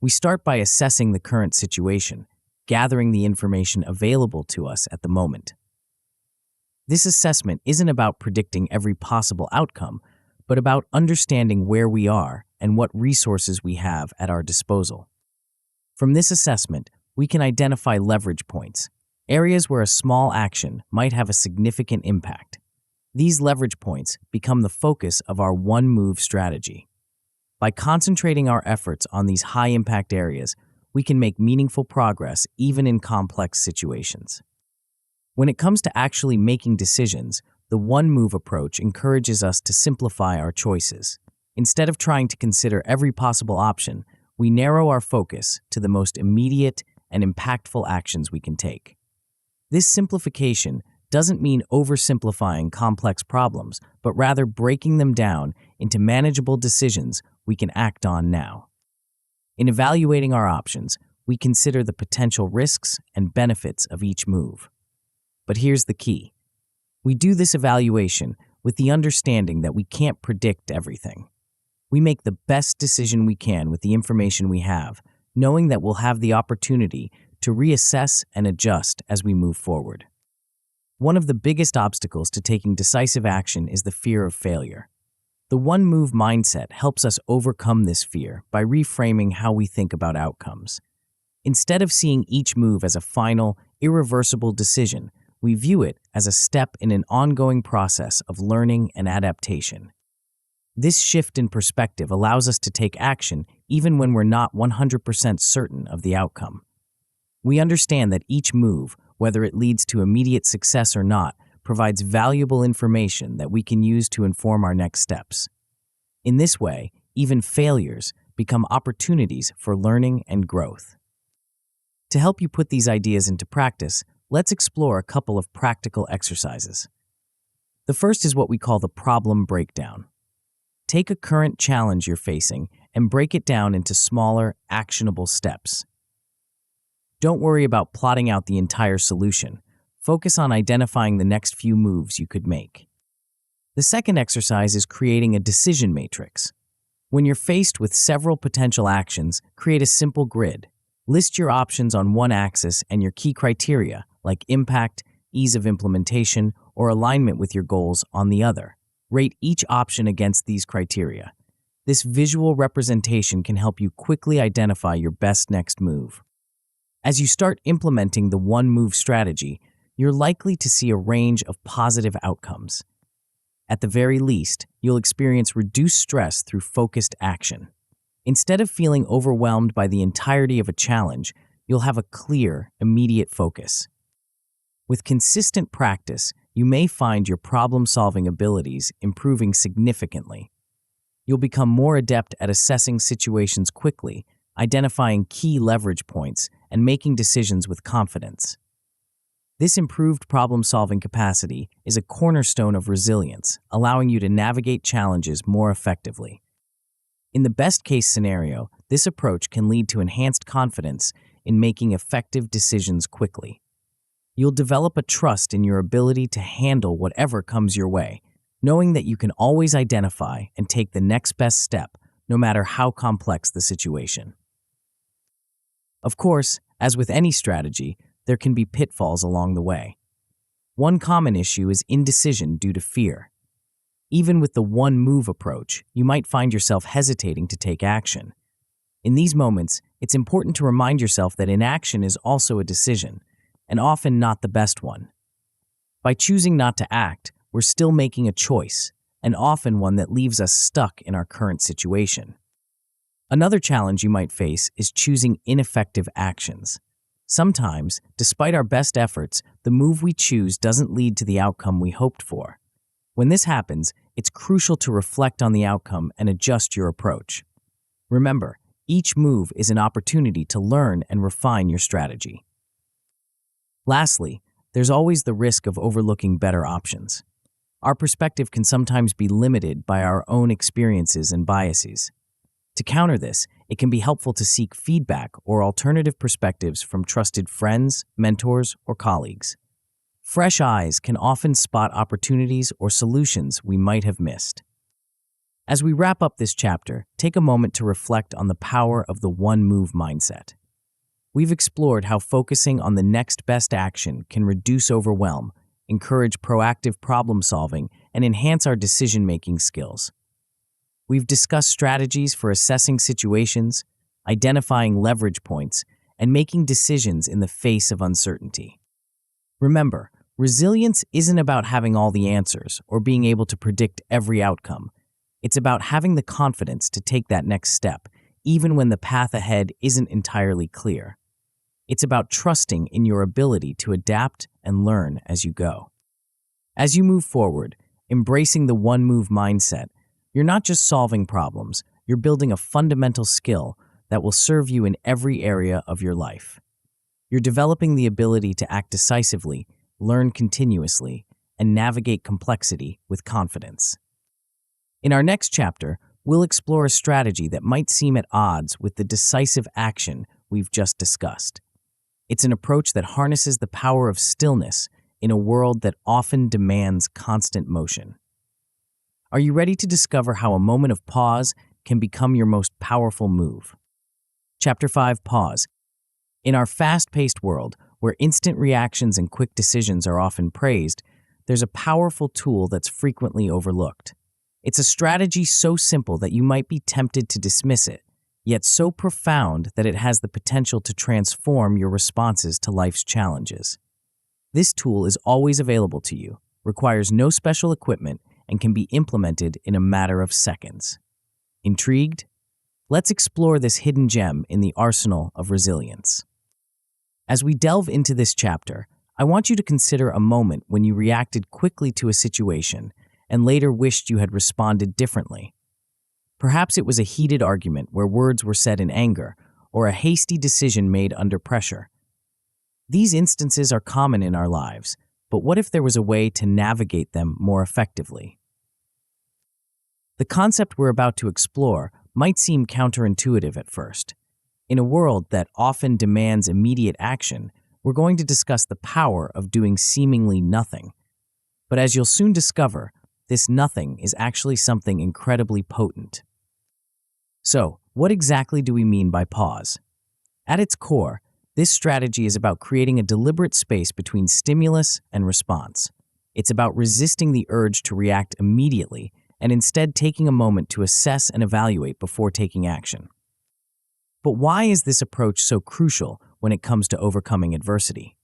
We start by assessing the current situation, gathering the information available to us at the moment. This assessment isn't about predicting every possible outcome, but about understanding where we are and what resources we have at our disposal. From this assessment, we can identify leverage points, areas where a small action might have a significant impact. These leverage points become the focus of our one-move strategy. By concentrating our efforts on these high-impact areas, we can make meaningful progress even in complex situations. When it comes to actually making decisions, the one-move approach encourages us to simplify our choices. Instead of trying to consider every possible option, we narrow our focus to the most immediate and impactful actions we can take. This simplification doesn't mean oversimplifying complex problems, but rather breaking them down into manageable decisions we can act on now. In evaluating our options, we consider the potential risks and benefits of each move. But here's the key. We do this evaluation with the understanding that we can't predict everything. We make the best decision we can with the information we have, knowing that we'll have the opportunity to reassess and adjust as we move forward. One of the biggest obstacles to taking decisive action is the fear of failure. The one-move mindset helps us overcome this fear by reframing how we think about outcomes. Instead of seeing each move as a final, irreversible decision, we view it as a step in an ongoing process of learning and adaptation. This shift in perspective allows us to take action even when we're not 100% certain of the outcome. We understand that each move, whether it leads to immediate success or not, provides valuable information that we can use to inform our next steps. In this way, even failures become opportunities for learning and growth. To help you put these ideas into practice, let's explore a couple of practical exercises. The first is what we call the problem breakdown. Take a current challenge you're facing and break it down into smaller, actionable steps. Don't worry about plotting out the entire solution. Focus on identifying the next few moves you could make. The second exercise is creating a decision matrix. When you're faced with several potential actions, create a simple grid. List your options on one axis and your key criteria, like impact, ease of implementation, or alignment with your goals on the other. Rate each option against these criteria. This visual representation can help you quickly identify your best next move. As you start implementing the one-move strategy, you're likely to see a range of positive outcomes. At the very least, you'll experience reduced stress through focused action. Instead of feeling overwhelmed by the entirety of a challenge, you'll have a clear, immediate focus. With consistent practice, you may find your problem-solving abilities improving significantly. You'll become more adept at assessing situations quickly, identifying key leverage points, and making decisions with confidence. This improved problem-solving capacity is a cornerstone of resilience, allowing you to navigate challenges more effectively. In the best-case scenario, this approach can lead to enhanced confidence in making effective decisions quickly. You'll develop a trust in your ability to handle whatever comes your way, knowing that you can always identify and take the next best step, no matter how complex the situation. Of course, as with any strategy, there can be pitfalls along the way. One common issue is indecision due to fear. Even with the one-move approach, you might find yourself hesitating to take action. In these moments, it's important to remind yourself that inaction is also a decision, and often not the best one. By choosing not to act, we're still making a choice, and often one that leaves us stuck in our current situation. Another challenge you might face is choosing ineffective actions. Sometimes, despite our best efforts, the move we choose doesn't lead to the outcome we hoped for. When this happens, it's crucial to reflect on the outcome and adjust your approach. Remember, each move is an opportunity to learn and refine your strategy. Lastly, there's always the risk of overlooking better options. Our perspective can sometimes be limited by our own experiences and biases. To counter this, it can be helpful to seek feedback or alternative perspectives from trusted friends, mentors, or colleagues. Fresh eyes can often spot opportunities or solutions we might have missed. As we wrap up this chapter, take a moment to reflect on the power of the one-move mindset. We've explored how focusing on the next best action can reduce overwhelm, encourage proactive problem-solving, and enhance our decision-making skills. We've discussed strategies for assessing situations, identifying leverage points, and making decisions in the face of uncertainty. Remember, resilience isn't about having all the answers or being able to predict every outcome. It's about having the confidence to take that next step, even when the path ahead isn't entirely clear. It's about trusting in your ability to adapt and learn as you go. As you move forward, embracing the one-move mindset, you're not just solving problems, you're building a fundamental skill that will serve you in every area of your life. You're developing the ability to act decisively, learn continuously, and navigate complexity with confidence. In our next chapter, we'll explore a strategy that might seem at odds with the decisive action we've just discussed. It's an approach that harnesses the power of stillness in a world that often demands constant motion. Are you ready to discover how a moment of pause can become your most powerful move? Chapter 5: Pause. In our fast-paced world, where instant reactions and quick decisions are often praised, there's a powerful tool that's frequently overlooked. It's a strategy so simple that you might be tempted to dismiss it, yet so profound that it has the potential to transform your responses to life's challenges. This tool is always available to you, requires no special equipment, and can be implemented in a matter of seconds. Intrigued? Let's explore this hidden gem in the arsenal of resilience. As we delve into this chapter, I want you to consider a moment when you reacted quickly to a situation and later wished you had responded differently. Perhaps it was a heated argument where words were said in anger, or a hasty decision made under pressure. These instances are common in our lives, but what if there was a way to navigate them more effectively? The concept we're about to explore might seem counterintuitive at first. In a world that often demands immediate action, we're going to discuss the power of doing seemingly nothing. But as you'll soon discover, this nothing is actually something incredibly potent. So, what exactly do we mean by pause? At its core, this strategy is about creating a deliberate space between stimulus and response. It's about resisting the urge to react immediately and instead taking a moment to assess and evaluate before taking action. But why is this approach so crucial when it comes to overcoming adversity?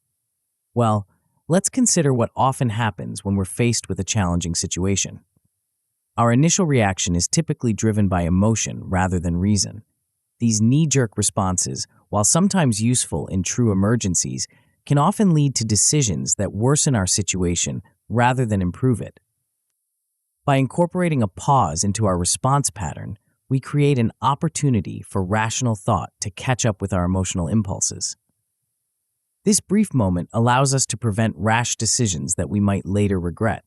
Well, let's consider what often happens when we're faced with a challenging situation. Our initial reaction is typically driven by emotion rather than reason. These knee-jerk responses, while sometimes useful in true emergencies, can often lead to decisions that worsen our situation rather than improve it. By incorporating a pause into our response pattern, we create an opportunity for rational thought to catch up with our emotional impulses. This brief moment allows us to prevent rash decisions that we might later regret.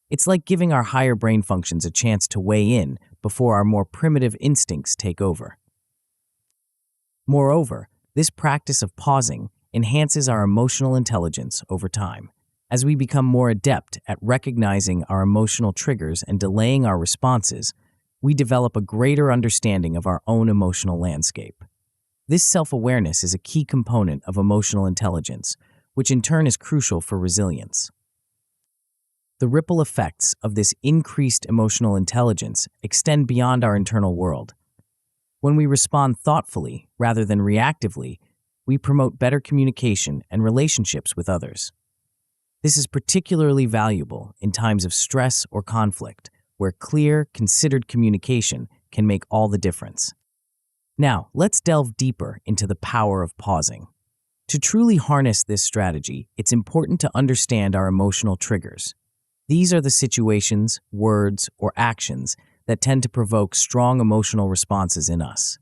It's like giving our higher brain functions a chance to weigh in before our more primitive instincts take over. Moreover, this practice of pausing enhances our emotional intelligence over time. As we become more adept at recognizing our emotional triggers and delaying our responses, we develop a greater understanding of our own emotional landscape. This self-awareness is a key component of emotional intelligence, which in turn is crucial for resilience. The ripple effects of this increased emotional intelligence extend beyond our internal world. When we respond thoughtfully rather than reactively, we promote better communication and relationships with others. This is particularly valuable in times of stress or conflict, where clear, considered communication can make all the difference. Now, let's delve deeper into the power of pausing. To truly harness this strategy, it's important to understand our emotional triggers. These are the situations, words, or actions that tend to provoke strong emotional responses in us.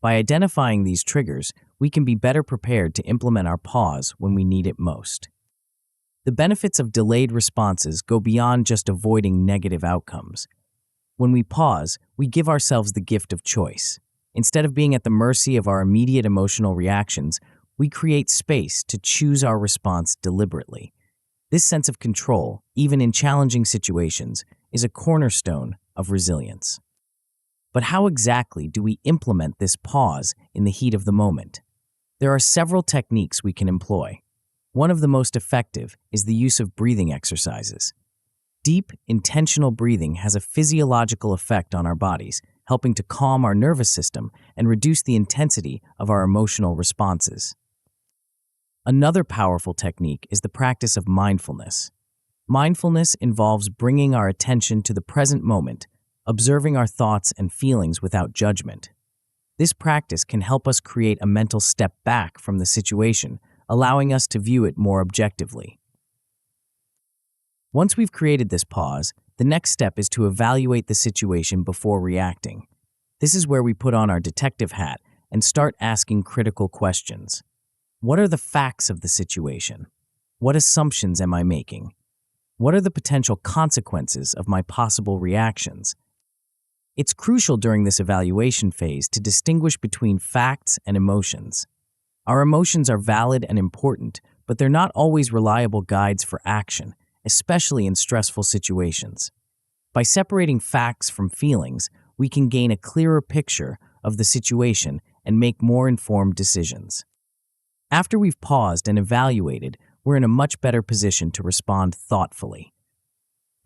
By identifying these triggers, we can be better prepared to implement our pause when we need it most. The benefits of delayed responses go beyond just avoiding negative outcomes. When we pause, we give ourselves the gift of choice. Instead of being at the mercy of our immediate emotional reactions, we create space to choose our response deliberately. This sense of control, even in challenging situations, is a cornerstone of resilience. But how exactly do we implement this pause in the heat of the moment? There are several techniques we can employ. One of the most effective is the use of breathing exercises. Deep, intentional breathing has a physiological effect on our bodies, helping to calm our nervous system and reduce the intensity of our emotional responses. Another powerful technique is the practice of mindfulness. Mindfulness involves bringing our attention to the present moment, observing our thoughts and feelings without judgment. This practice can help us create a mental step back from the situation, allowing us to view it more objectively. Once we've created this pause, the next step is to evaluate the situation before reacting. This is where we put on our detective hat and start asking critical questions. What are the facts of the situation? What assumptions am I making? What are the potential consequences of my possible reactions? It's crucial during this evaluation phase to distinguish between facts and emotions. Our emotions are valid and important, but they're not always reliable guides for action, especially in stressful situations. By separating facts from feelings, we can gain a clearer picture of the situation and make more informed decisions. After we've paused and evaluated, we're in a much better position to respond thoughtfully.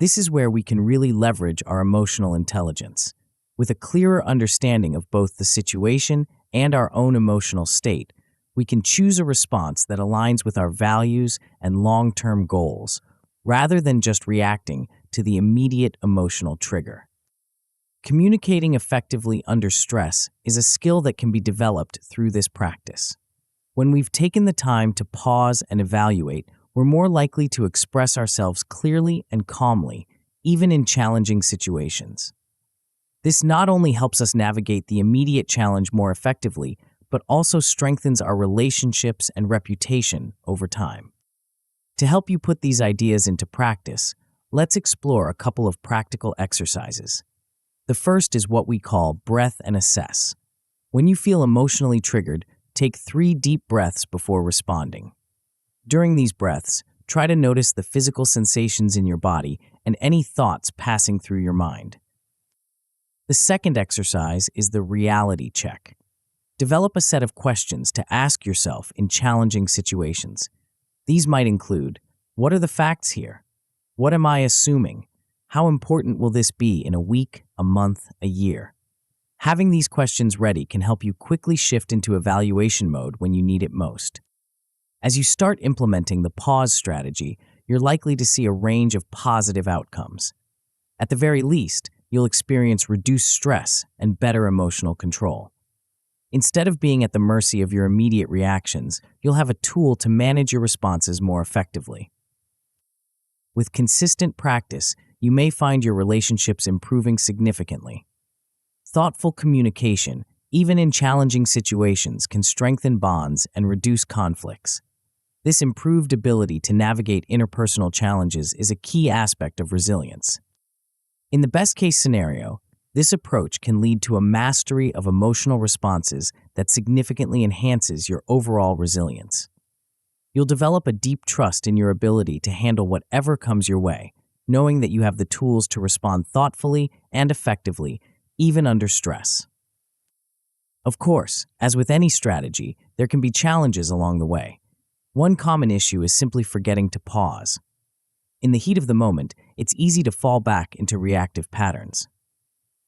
This is where we can really leverage our emotional intelligence. With a clearer understanding of both the situation and our own emotional state, we can choose a response that aligns with our values and long-term goals, rather than just reacting to the immediate emotional trigger. Communicating effectively under stress is a skill that can be developed through this practice. When we've taken the time to pause and evaluate, we're more likely to express ourselves clearly and calmly, even in challenging situations. This not only helps us navigate the immediate challenge more effectively, but also strengthens our relationships and reputation over time. To help you put these ideas into practice, let's explore a couple of practical exercises. The first is what we call breath and assess. When you feel emotionally triggered, take 3 deep breaths before responding. During these breaths, try to notice the physical sensations in your body and any thoughts passing through your mind. The second exercise is the reality check. Develop a set of questions to ask yourself in challenging situations. These might include, what are the facts here? What am I assuming? How important will this be in a week, a month, a year? Having these questions ready can help you quickly shift into evaluation mode when you need it most. As you start implementing the pause strategy, you're likely to see a range of positive outcomes. At the very least, you'll experience reduced stress and better emotional control. Instead of being at the mercy of your immediate reactions, you'll have a tool to manage your responses more effectively. With consistent practice, you may find your relationships improving significantly. Thoughtful communication, even in challenging situations, can strengthen bonds and reduce conflicts. This improved ability to navigate interpersonal challenges is a key aspect of resilience. In the best-case scenario, this approach can lead to a mastery of emotional responses that significantly enhances your overall resilience. You'll develop a deep trust in your ability to handle whatever comes your way, knowing that you have the tools to respond thoughtfully and effectively, even under stress. Of course, as with any strategy, there can be challenges along the way. One common issue is simply forgetting to pause. In the heat of the moment, it's easy to fall back into reactive patterns.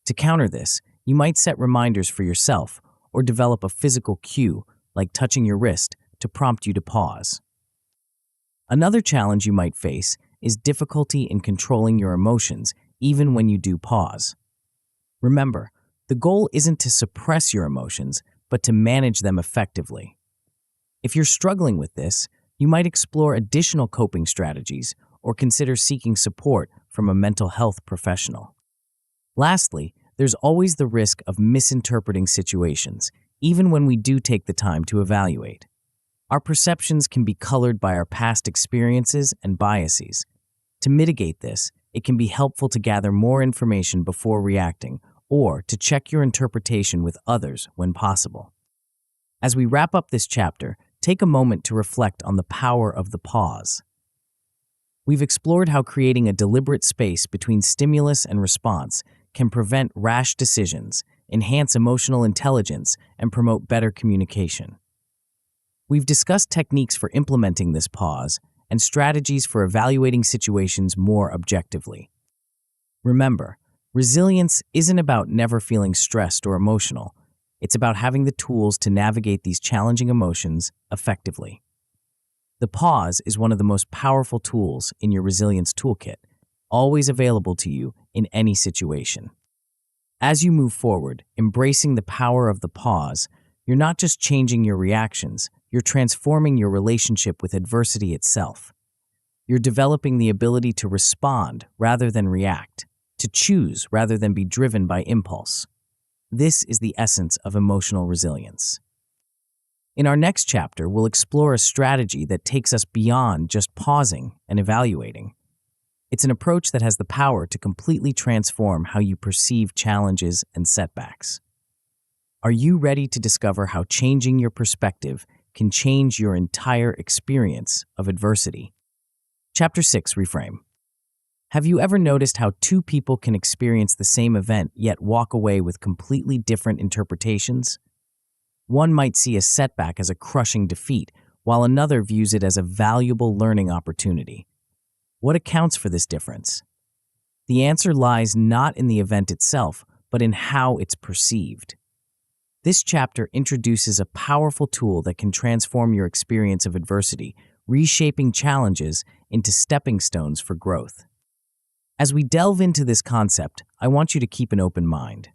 To counter this, you might set reminders for yourself or develop a physical cue, like touching your wrist, to prompt you to pause. Another challenge you might face is difficulty in controlling your emotions, even when you do pause. Remember, the goal isn't to suppress your emotions, but to manage them effectively. If you're struggling with this, you might explore additional coping strategies or consider seeking support from a mental health professional. Lastly, there's always the risk of misinterpreting situations, even when we do take the time to evaluate. Our perceptions can be colored by our past experiences and biases. To mitigate this, it can be helpful to gather more information before reacting or to check your interpretation with others when possible. As we wrap up this chapter, take a moment to reflect on the power of the pause. We've explored how creating a deliberate space between stimulus and response can prevent rash decisions, enhance emotional intelligence, and promote better communication. We've discussed techniques for implementing this pause and strategies for evaluating situations more objectively. Remember, resilience isn't about never feeling stressed or emotional. It's about having the tools to navigate these challenging emotions effectively. The pause is one of the most powerful tools in your resilience toolkit, always available to you in any situation. As you move forward, embracing the power of the pause, you're not just changing your reactions, you're transforming your relationship with adversity itself. You're developing the ability to respond rather than react, to choose rather than be driven by impulse. This is the essence of emotional resilience. In our next chapter, we'll explore a strategy that takes us beyond just pausing and evaluating. It's an approach that has the power to completely transform how you perceive challenges and setbacks. Are you ready to discover how changing your perspective can change your entire experience of adversity? Chapter 6, Reframe. Have you ever noticed how two people can experience the same event yet walk away with completely different interpretations? One might see a setback as a crushing defeat, while another views it as a valuable learning opportunity. What accounts for this difference? The answer lies not in the event itself, but in how it's perceived. This chapter introduces a powerful tool that can transform your experience of adversity, reshaping challenges into stepping stones for growth. As we delve into this concept, I want you to keep an open mind.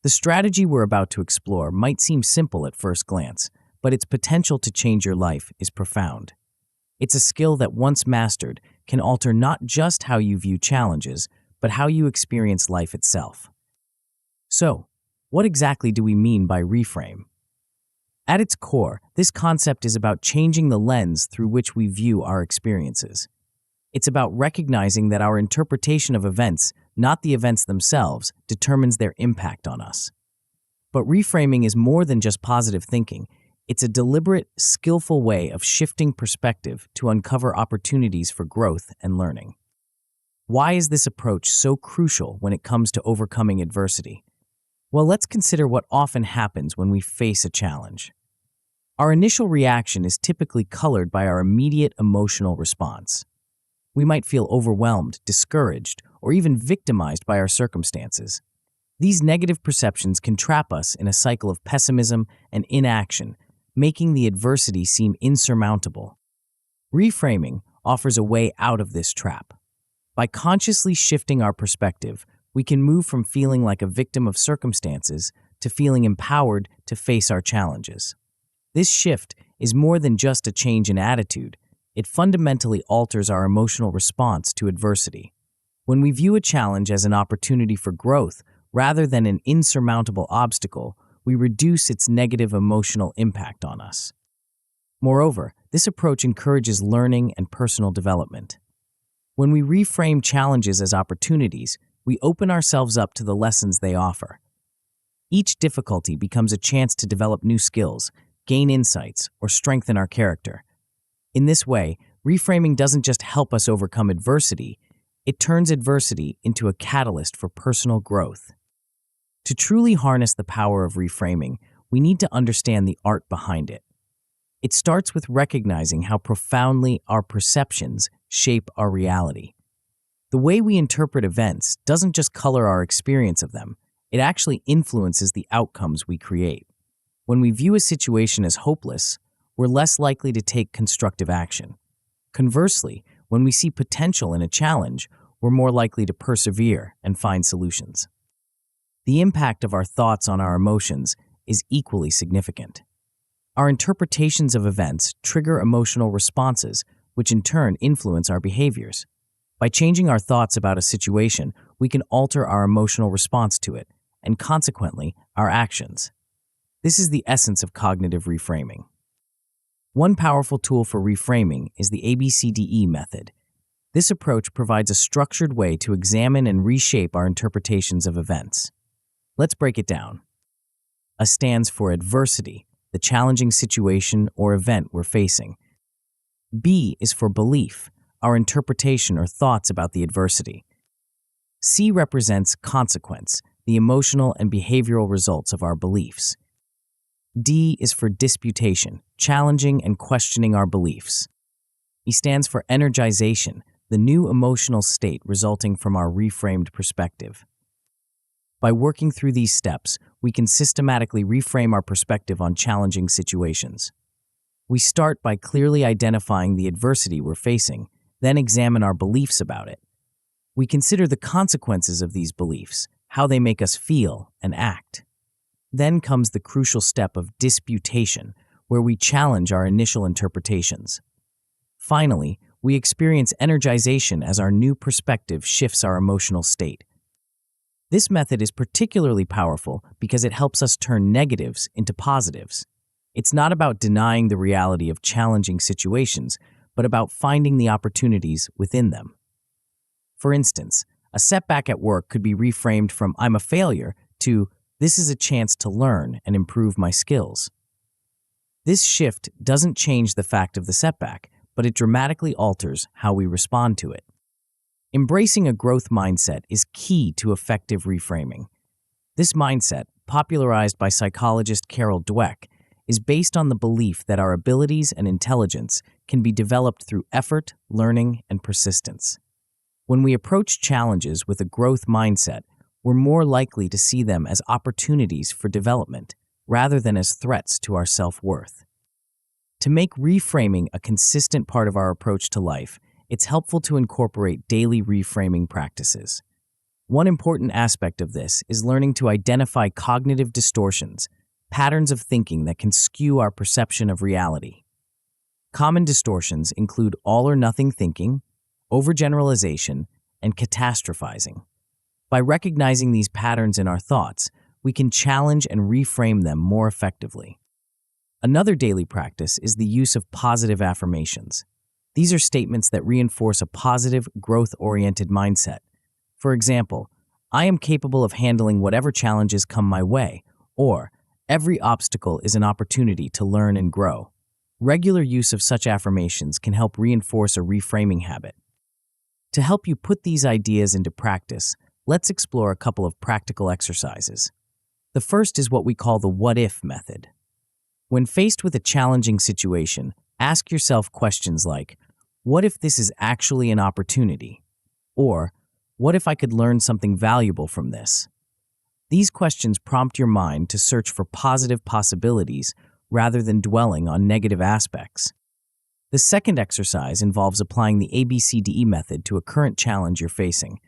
The strategy we're about to explore might seem simple at first glance, but its potential to change your life is profound. It's a skill that, once mastered, can alter not just how you view challenges, but how you experience life itself. So, what exactly do we mean by reframe? At its core, this concept is about changing the lens through which we view our experiences. It's about recognizing that our interpretation of events, not the events themselves, determines their impact on us. But reframing is more than just positive thinking. It's a deliberate, skillful way of shifting perspective to uncover opportunities for growth and learning. Why is this approach so crucial when it comes to overcoming adversity? Well, let's consider what often happens when we face a challenge. Our initial reaction is typically colored by our immediate emotional response. We might feel overwhelmed, discouraged, or even victimized by our circumstances. These negative perceptions can trap us in a cycle of pessimism and inaction, making the adversity seem insurmountable. Reframing offers a way out of this trap. By consciously shifting our perspective, we can move from feeling like a victim of circumstances to feeling empowered to face our challenges. This shift is more than just a change in attitude. It fundamentally alters our emotional response to adversity. When we view a challenge as an opportunity for growth rather than an insurmountable obstacle, we reduce its negative emotional impact on us. Moreover, this approach encourages learning and personal development. When we reframe challenges as opportunities, we open ourselves up to the lessons they offer. Each difficulty becomes a chance to develop new skills, gain insights, or strengthen our character. In this way, reframing doesn't just help us overcome adversity, it turns adversity into a catalyst for personal growth. To truly harness the power of reframing, we need to understand the art behind it. It starts with recognizing how profoundly our perceptions shape our reality. The way we interpret events doesn't just color our experience of them, it actually influences the outcomes we create. When we view a situation as hopeless, we're less likely to take constructive action. Conversely, when we see potential in a challenge, we're more likely to persevere and find solutions. The impact of our thoughts on our emotions is equally significant. Our interpretations of events trigger emotional responses, which in turn influence our behaviors. By changing our thoughts about a situation, we can alter our emotional response to it, and consequently, our actions. This is the essence of cognitive reframing. One powerful tool for reframing is the ABCDE method. This approach provides a structured way to examine and reshape our interpretations of events. Let's break it down. A stands for adversity, the challenging situation or event we're facing. B is for belief, our interpretation or thoughts about the adversity. C represents consequence, the emotional and behavioral results of our beliefs. D is for disputation, challenging and questioning our beliefs. E stands for energization, the new emotional state resulting from our reframed perspective. By working through these steps, we can systematically reframe our perspective on challenging situations. We start by clearly identifying the adversity we're facing, then examine our beliefs about it. We consider the consequences of these beliefs, how they make us feel and act. Then comes the crucial step of disputation, where we challenge our initial interpretations. Finally, we experience energization as our new perspective shifts our emotional state. This method is particularly powerful because it helps us turn negatives into positives. It's not about denying the reality of challenging situations, but about finding the opportunities within them. For instance, a setback at work could be reframed from "I'm a failure" to "This is a chance to learn and improve my skills." This shift doesn't change the fact of the setback, but it dramatically alters how we respond to it. Embracing a growth mindset is key to effective reframing. This mindset, popularized by psychologist Carol Dweck, is based on the belief that our abilities and intelligence can be developed through effort, learning, and persistence. When we approach challenges with a growth mindset, we're more likely to see them as opportunities for development rather than as threats to our self-worth. To make reframing a consistent part of our approach to life, it's helpful to incorporate daily reframing practices. One important aspect of this is learning to identify cognitive distortions, patterns of thinking that can skew our perception of reality. Common distortions include all-or-nothing thinking, overgeneralization, and catastrophizing. By recognizing these patterns in our thoughts, we can challenge and reframe them more effectively. Another daily practice is the use of positive affirmations. These are statements that reinforce a positive, growth-oriented mindset. For example, "I am capable of handling whatever challenges come my way," or "Every obstacle is an opportunity to learn and grow." Regular use of such affirmations can help reinforce a reframing habit. To help you put these ideas into practice, let's explore a couple of practical exercises. The first is what we call the what-if method. When faced with a challenging situation, ask yourself questions like, "What if this is actually an opportunity?" Or, "What if I could learn something valuable from this?" These questions prompt your mind to search for positive possibilities rather than dwelling on negative aspects. The second exercise involves applying the ABCDE method to a current challenge you're facing.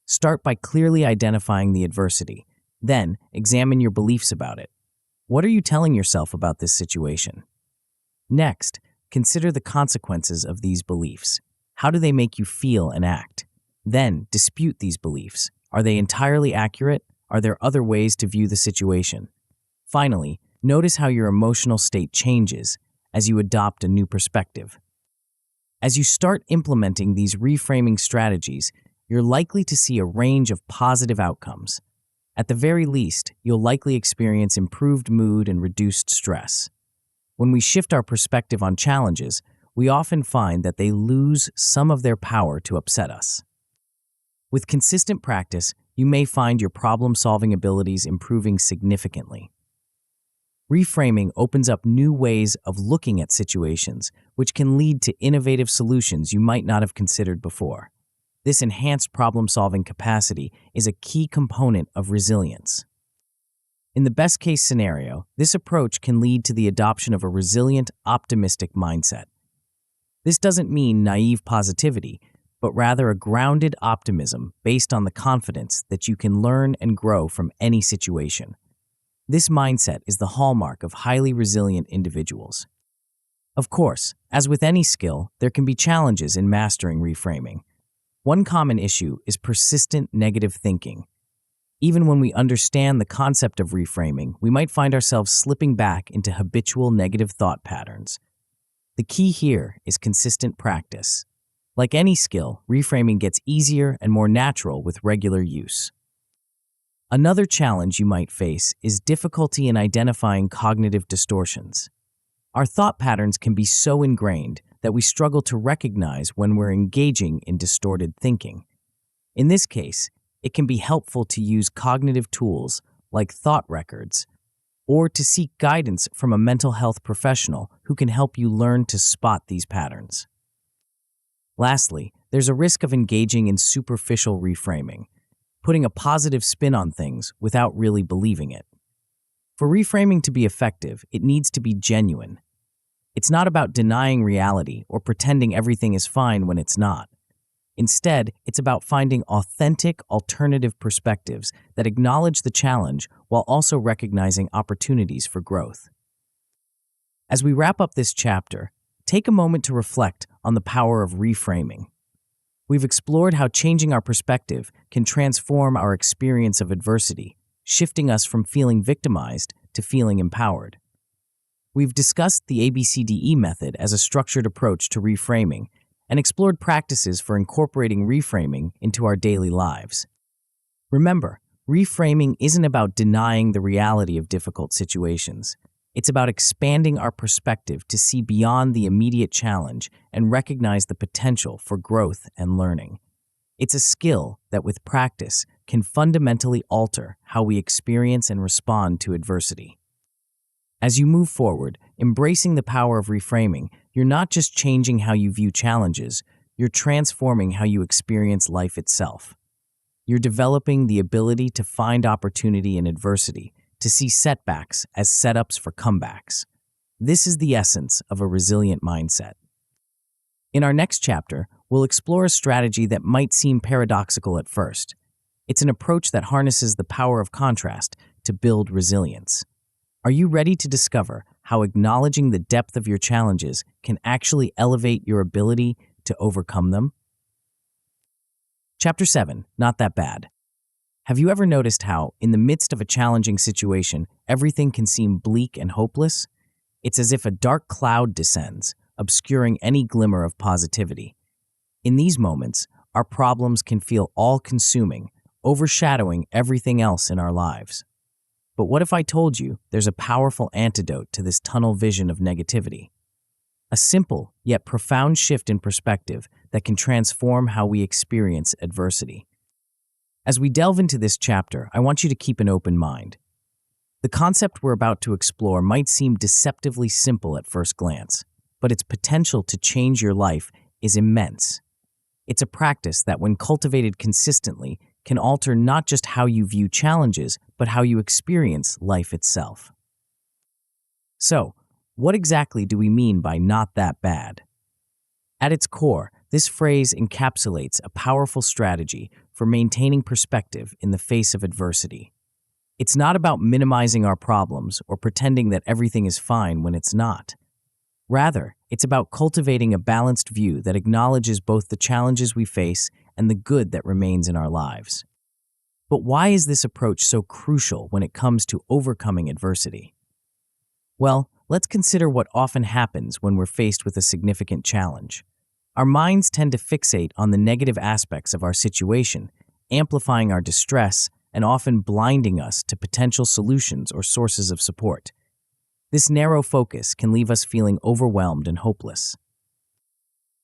Start by clearly identifying the adversity. Then, examine your beliefs about it. What are you telling yourself about this situation? Next, consider the consequences of these beliefs. How do they make you feel and act? Then, dispute these beliefs. Are they entirely accurate? Are there other ways to view the situation? Finally, notice how your emotional state changes as you adopt a new perspective. As you start implementing these reframing strategies, you're likely to see a range of positive outcomes. At the very least, you'll likely experience improved mood and reduced stress. When we shift our perspective on challenges, we often find that they lose some of their power to upset us. With consistent practice, you may find your problem-solving abilities improving significantly. Reframing opens up new ways of looking at situations, which can lead to innovative solutions you might not have considered before. This enhanced problem-solving capacity is a key component of resilience. In the best-case scenario, this approach can lead to the adoption of a resilient, optimistic mindset. This doesn't mean naive positivity, but rather a grounded optimism based on the confidence that you can learn and grow from any situation. This mindset is the hallmark of highly resilient individuals. Of course, as with any skill, there can be challenges in mastering reframing. One common issue is persistent negative thinking. Even when we understand the concept of reframing, we might find ourselves slipping back into habitual negative thought patterns. The key here is consistent practice. Like any skill, reframing gets easier and more natural with regular use. Another challenge you might face is difficulty in identifying cognitive distortions. Our thought patterns can be so ingrained that we struggle to recognize when we're engaging in distorted thinking. In this case, it can be helpful to use cognitive tools like thought records, or to seek guidance from a mental health professional who can help you learn to spot these patterns. Lastly, there's a risk of engaging in superficial reframing, putting a positive spin on things without really believing it. For reframing to be effective, it needs to be genuine. It's not about denying reality or pretending everything is fine when it's not. Instead, it's about finding authentic, alternative perspectives that acknowledge the challenge while also recognizing opportunities for growth. As we wrap up this chapter, take a moment to reflect on the power of reframing. We've explored how changing our perspective can transform our experience of adversity, shifting us from feeling victimized to feeling empowered. We've discussed the ABCDE method as a structured approach to reframing and explored practices for incorporating reframing into our daily lives. Remember, reframing isn't about denying the reality of difficult situations. It's about expanding our perspective to see beyond the immediate challenge and recognize the potential for growth and learning. It's a skill that, with practice, can fundamentally alter how we experience and respond to adversity. As you move forward, embracing the power of reframing, you're not just changing how you view challenges, you're transforming how you experience life itself. You're developing the ability to find opportunity in adversity, to see setbacks as setups for comebacks. This is the essence of a resilient mindset. In our next chapter, we'll explore a strategy that might seem paradoxical at first. It's an approach that harnesses the power of contrast to build resilience. Are you ready to discover how acknowledging the depth of your challenges can actually elevate your ability to overcome them? Chapter 7, Not That Bad. Have you ever noticed how, in the midst of a challenging situation, everything can seem bleak and hopeless? It's as if a dark cloud descends, obscuring any glimmer of positivity. In these moments, our problems can feel all-consuming, overshadowing everything else in our lives. But what if I told you there's a powerful antidote to this tunnel vision of negativity? A simple yet profound shift in perspective that can transform how we experience adversity. As we delve into this chapter, I want you to keep an open mind. The concept we're about to explore might seem deceptively simple at first glance, but its potential to change your life is immense. It's a practice that, when cultivated consistently, can alter not just how you view challenges, but how you experience life itself. So, what exactly do we mean by not that bad? At its core, this phrase encapsulates a powerful strategy for maintaining perspective in the face of adversity. It's not about minimizing our problems or pretending that everything is fine when it's not. Rather, it's about cultivating a balanced view that acknowledges both the challenges we face and the good that remains in our lives. But why is this approach so crucial when it comes to overcoming adversity? Well, let's consider what often happens when we're faced with a significant challenge. Our minds tend to fixate on the negative aspects of our situation, amplifying our distress and often blinding us to potential solutions or sources of support. This narrow focus can leave us feeling overwhelmed and hopeless.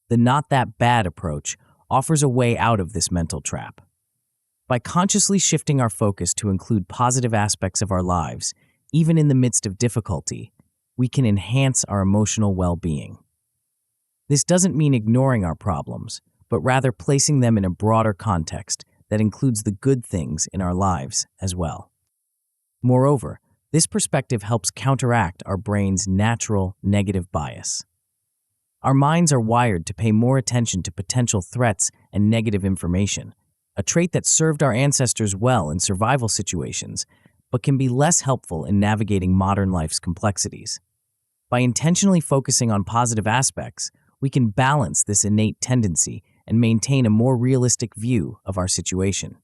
The not that bad approach offers a way out of this mental trap. By consciously shifting our focus to include positive aspects of our lives, even in the midst of difficulty, we can enhance our emotional well-being. This doesn't mean ignoring our problems, but rather placing them in a broader context that includes the good things in our lives as well. Moreover, this perspective helps counteract our brain's natural negative bias. Our minds are wired to pay more attention to potential threats and negative information, a trait that served our ancestors well in survival situations, but can be less helpful in navigating modern life's complexities. By intentionally focusing on positive aspects, we can balance this innate tendency and maintain a more realistic view of our situation.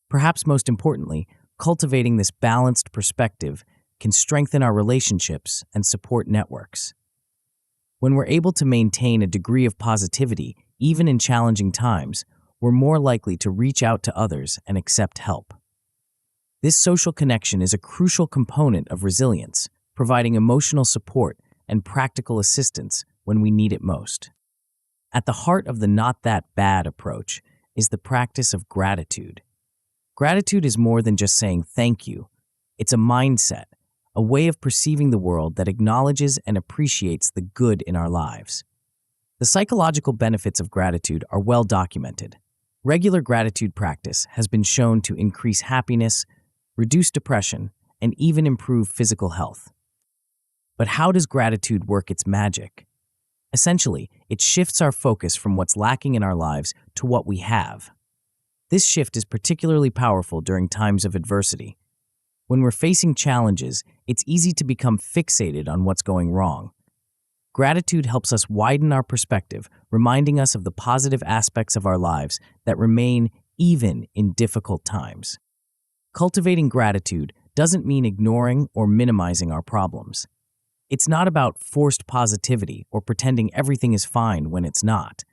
Perhaps most importantly, cultivating this balanced perspective can strengthen our relationships and support networks. When we're able to maintain a degree of positivity, even in challenging times, we're more likely to reach out to others and accept help. This social connection is a crucial component of resilience, providing emotional support and practical assistance when we need it most. At the heart of the not that bad approach is the practice of gratitude. Gratitude is more than just saying thank you. It's a mindset, a way of perceiving the world that acknowledges and appreciates the good in our lives. The psychological benefits of gratitude are well documented. Regular gratitude practice has been shown to increase happiness, reduce depression, and even improve physical health. But how does gratitude work its magic? Essentially, it shifts our focus from what's lacking in our lives to what we have. This shift is particularly powerful during times of adversity. When we're facing challenges, it's easy to become fixated on what's going wrong. Gratitude helps us widen our perspective, reminding us of the positive aspects of our lives that remain even in difficult times. Cultivating gratitude doesn't mean ignoring or minimizing our problems. It's not about forced positivity or pretending everything is fine when it's not.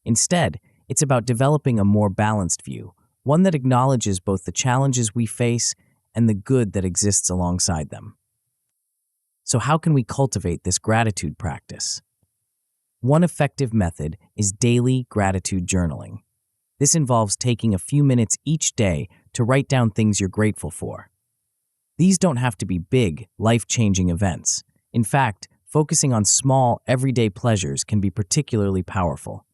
Instead, it's about developing a more balanced view, one that acknowledges both the challenges we face and the good that exists alongside them. So how can we cultivate this gratitude practice? One effective method is daily gratitude journaling. This involves taking a few minutes each day to write down things you're grateful for. These don't have to be big, life-changing events. In fact, focusing on small, everyday pleasures can be particularly powerful.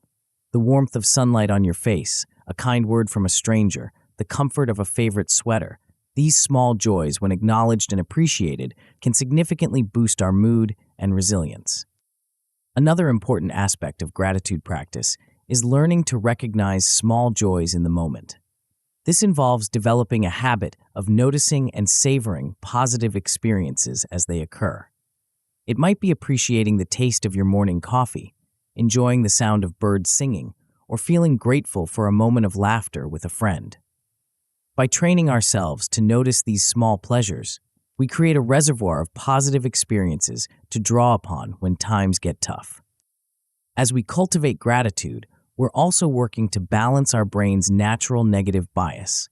The warmth of sunlight on your face, a kind word from a stranger, the comfort of a favorite sweater. These small joys, when acknowledged and appreciated, can significantly boost our mood and resilience. Another important aspect of gratitude practice is learning to recognize small joys in the moment. This involves developing a habit of noticing and savoring positive experiences as they occur. It might be appreciating the taste of your morning coffee, enjoying the sound of birds singing, or feeling grateful for a moment of laughter with a friend. By training ourselves to notice these small pleasures, we create a reservoir of positive experiences to draw upon when times get tough. As we cultivate gratitude, we're also working to balance our brain's natural negative bias.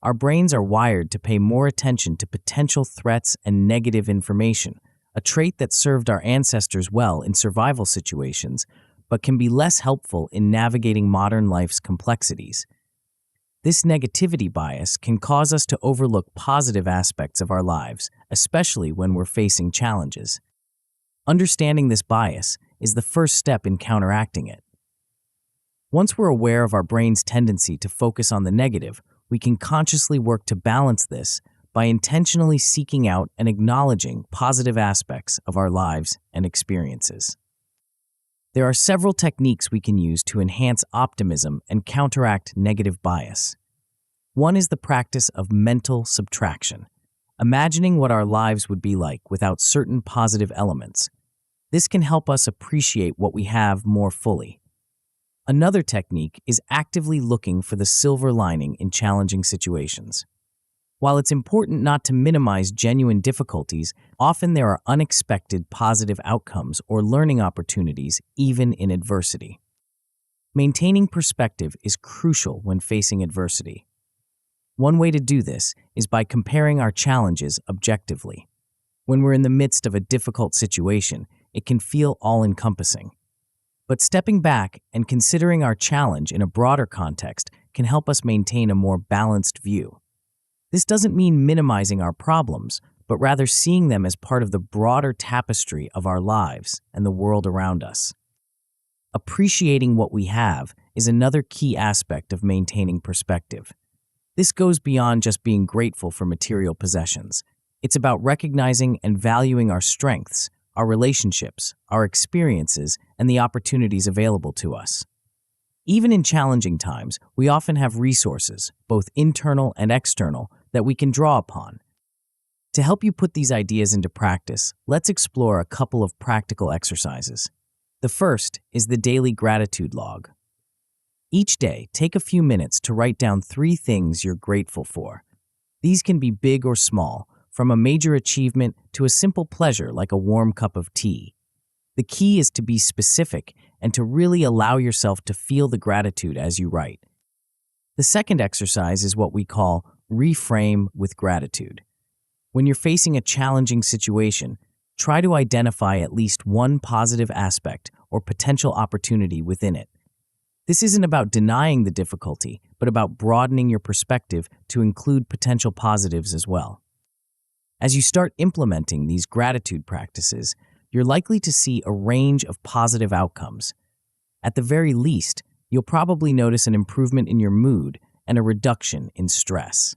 Our brains are wired to pay more attention to potential threats and negative information, a trait that served our ancestors well in survival situations, but can be less helpful in navigating modern life's complexities. This negativity bias can cause us to overlook positive aspects of our lives, especially when we're facing challenges. Understanding this bias is the first step in counteracting it. Once we're aware of our brain's tendency to focus on the negative, we can consciously work to balance this by intentionally seeking out and acknowledging positive aspects of our lives and experiences. There are several techniques we can use to enhance optimism and counteract negative bias. One is the practice of mental subtraction, imagining what our lives would be like without certain positive elements. This can help us appreciate what we have more fully. Another technique is actively looking for the silver lining in challenging situations. While it's important not to minimize genuine difficulties, often there are unexpected positive outcomes or learning opportunities even in adversity. Maintaining perspective is crucial when facing adversity. One way to do this is by comparing our challenges objectively. When we're in the midst of a difficult situation, it can feel all-encompassing. But stepping back and considering our challenge in a broader context can help us maintain a more balanced view. This doesn't mean minimizing our problems, but rather seeing them as part of the broader tapestry of our lives and the world around us. Appreciating what we have is another key aspect of maintaining perspective. This goes beyond just being grateful for material possessions. It's about recognizing and valuing our strengths, our relationships, our experiences, and the opportunities available to us. Even in challenging times, we often have resources, both internal and external, that we can draw upon. To help you put these ideas into practice, let's explore a couple of practical exercises. The first is the daily gratitude log. Each day, take a few minutes to write down 3 things you're grateful for. These can be big or small, from a major achievement to a simple pleasure like a warm cup of tea. The key is to be specific and to really allow yourself to feel the gratitude as you write. The second exercise is what we call Reframe with gratitude. When you're facing a challenging situation, try to identify at least one positive aspect or potential opportunity within it. This isn't about denying the difficulty, but about broadening your perspective to include potential positives as well. As you start implementing these gratitude practices, you're likely to see a range of positive outcomes. At the very least, you'll probably notice an improvement in your mood and a reduction in stress.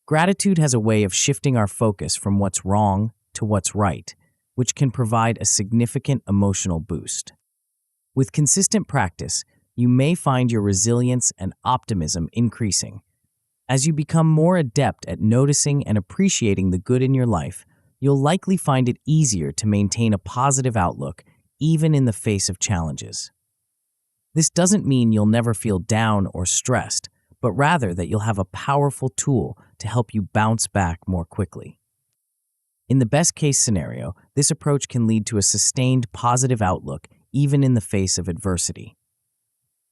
Gratitude has a way of shifting our focus from what's wrong to what's right, which can provide a significant emotional boost. With consistent practice, you may find your resilience and optimism increasing. As you become more adept at noticing and appreciating the good in your life, you'll likely find it easier to maintain a positive outlook even in the face of challenges. This doesn't mean you'll never feel down or stressed, but rather that you'll have a powerful tool to help you bounce back more quickly. In the best-case scenario, this approach can lead to a sustained positive outlook even in the face of adversity.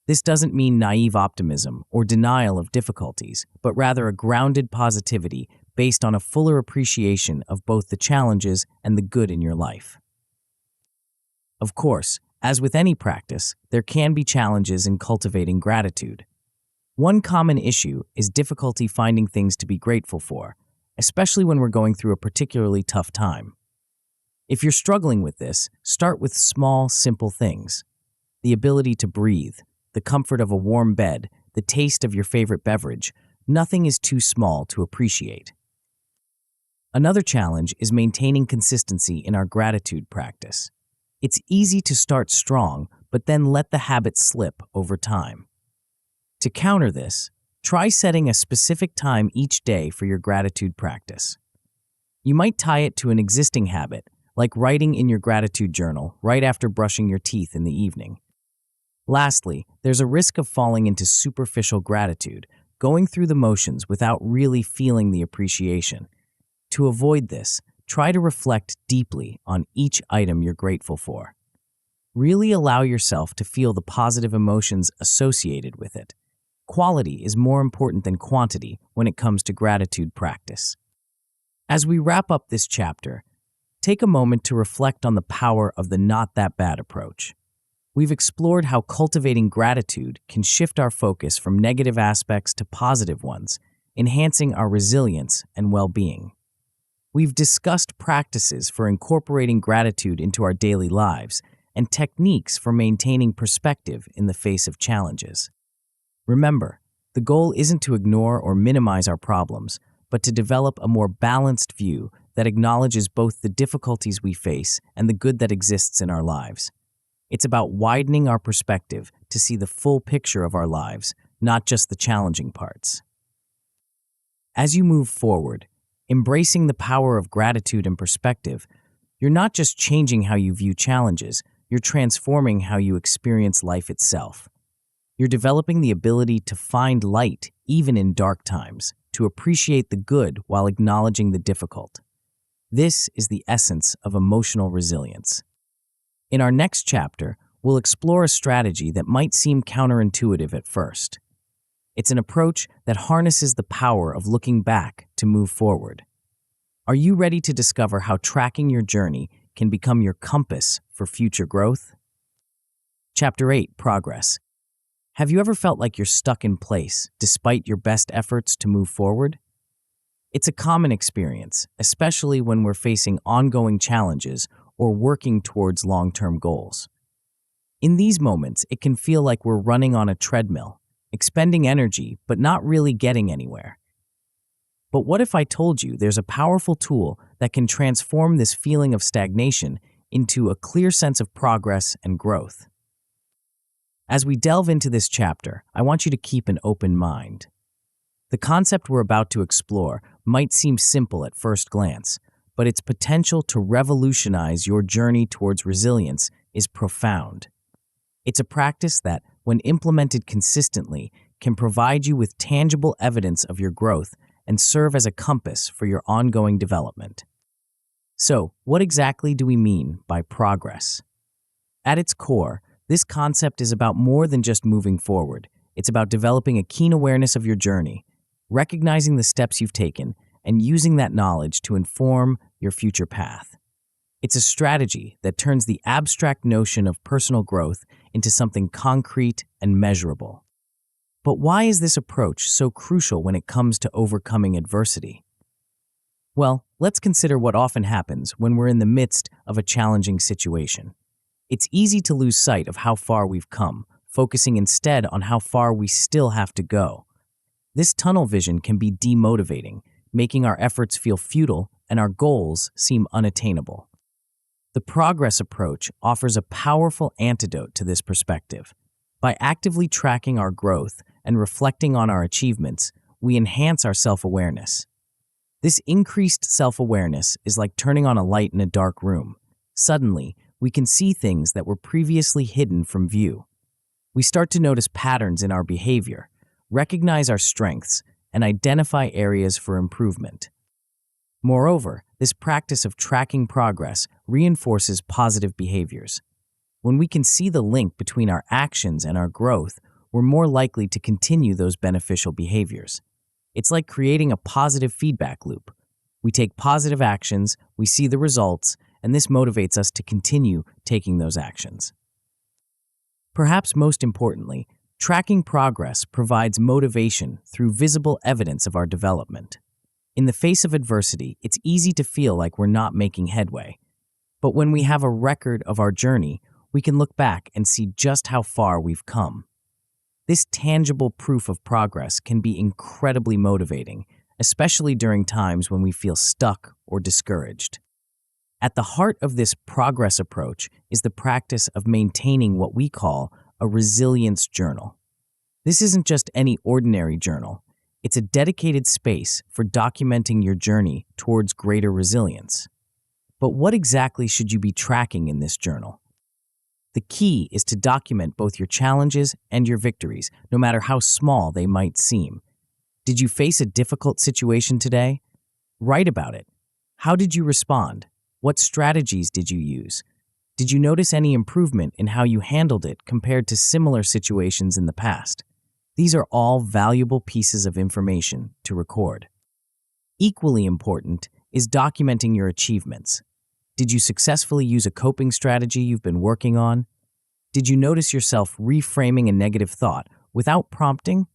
This doesn't mean naive optimism or denial of difficulties, but rather a grounded positivity based on a fuller appreciation of both the challenges and the good in your life. Of course, as with any practice, there can be challenges in cultivating gratitude. One common issue is difficulty finding things to be grateful for, especially when we're going through a particularly tough time. If you're struggling with this, start with small, simple things. The ability to breathe, the comfort of a warm bed, the taste of your favorite beverage. Nothing is too small to appreciate. Another challenge is maintaining consistency in our gratitude practice. It's easy to start strong, but then let the habit slip over time. To counter this, try setting a specific time each day for your gratitude practice. You might tie it to an existing habit, like writing in your gratitude journal right after brushing your teeth in the evening. Lastly, there's a risk of falling into superficial gratitude, going through the motions without really feeling the appreciation. To avoid this, try to reflect deeply on each item you're grateful for. Really allow yourself to feel the positive emotions associated with it. Quality is more important than quantity when it comes to gratitude practice. As we wrap up this chapter, take a moment to reflect on the power of the not that bad approach. We've explored how cultivating gratitude can shift our focus from negative aspects to positive ones, enhancing our resilience and well-being. We've discussed practices for incorporating gratitude into our daily lives and techniques for maintaining perspective in the face of challenges. Remember, the goal isn't to ignore or minimize our problems, but to develop a more balanced view that acknowledges both the difficulties we face and the good that exists in our lives. It's about widening our perspective to see the full picture of our lives, not just the challenging parts. As you move forward, embracing the power of gratitude and perspective, you're not just changing how you view challenges, you're transforming how you experience life itself. You're developing the ability to find light even in dark times, to appreciate the good while acknowledging the difficult. This is the essence of emotional resilience. In our next chapter, we'll explore a strategy that might seem counterintuitive at first. It's an approach that harnesses the power of looking back to move forward. Are you ready to discover how tracking your journey can become your compass for future growth? Chapter 8, Progress. Have you ever felt like you're stuck in place despite your best efforts to move forward? It's a common experience, especially when we're facing ongoing challenges or working towards long-term goals. In these moments, it can feel like we're running on a treadmill, expending energy but not really getting anywhere. But what if I told you there's a powerful tool that can transform this feeling of stagnation into a clear sense of progress and growth? As we delve into this chapter, I want you to keep an open mind. The concept we're about to explore might seem simple at first glance, but its potential to revolutionize your journey towards resilience is profound. It's a practice that, when implemented consistently, can provide you with tangible evidence of your growth and serve as a compass for your ongoing development. So, what exactly do we mean by progress? At its core, this concept is about more than just moving forward. It's about developing a keen awareness of your journey, recognizing the steps you've taken, and using that knowledge to inform your future path. It's a strategy that turns the abstract notion of personal growth into something concrete and measurable. But why is this approach so crucial when it comes to overcoming adversity? Well, let's consider what often happens when we're in the midst of a challenging situation. It's easy to lose sight of how far we've come, focusing instead on how far we still have to go. This tunnel vision can be demotivating, making our efforts feel futile and our goals seem unattainable. The progress approach offers a powerful antidote to this perspective. By actively tracking our growth and reflecting on our achievements, we enhance our self-awareness. This increased self-awareness is like turning on a light in a dark room. Suddenly, we can see things that were previously hidden from view. We start to notice patterns in our behavior, recognize our strengths, and identify areas for improvement. Moreover, this practice of tracking progress reinforces positive behaviors. When we can see the link between our actions and our growth, we're more likely to continue those beneficial behaviors. It's like creating a positive feedback loop. We take positive actions, we see the results, and this motivates us to continue taking those actions. Perhaps most importantly, tracking progress provides motivation through visible evidence of our development. In the face of adversity, it's easy to feel like we're not making headway. But when we have a record of our journey, we can look back and see just how far we've come. This tangible proof of progress can be incredibly motivating, especially during times when we feel stuck or discouraged. At the heart of this progress approach is the practice of maintaining what we call a resilience journal. This isn't just any ordinary journal. It's a dedicated space for documenting your journey towards greater resilience. But what exactly should you be tracking in this journal? The key is to document both your challenges and your victories, no matter how small they might seem. Did you face a difficult situation today? Write about it. How did you respond? What strategies did you use? Did you notice any improvement in how you handled it compared to similar situations in the past? These are all valuable pieces of information to record. Equally important is documenting your achievements. Did you successfully use a coping strategy you've been working on? Did you notice yourself reframing a negative thought without prompting?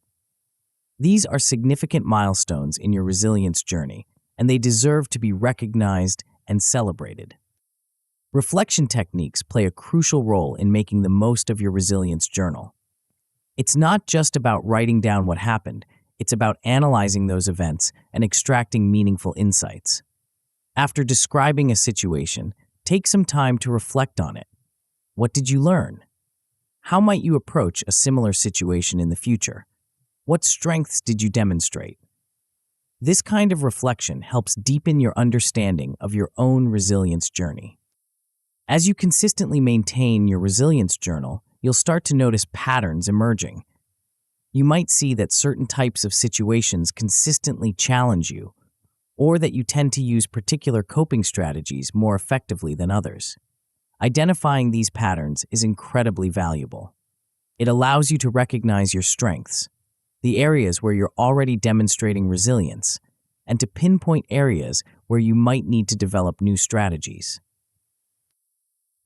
These are significant milestones in your resilience journey, and they deserve to be recognized and celebrated. Reflection techniques play a crucial role in making the most of your resilience journal. It's not just about writing down what happened, it's about analyzing those events and extracting meaningful insights. After describing a situation, take some time to reflect on it. What did you learn? How might you approach a similar situation in the future? What strengths did you demonstrate? This kind of reflection helps deepen your understanding of your own resilience journey. As you consistently maintain your resilience journal, you'll start to notice patterns emerging. You might see that certain types of situations consistently challenge you, or that you tend to use particular coping strategies more effectively than others. Identifying these patterns is incredibly valuable. It allows you to recognize your strengths, the areas where you're already demonstrating resilience, and to pinpoint areas where you might need to develop new strategies.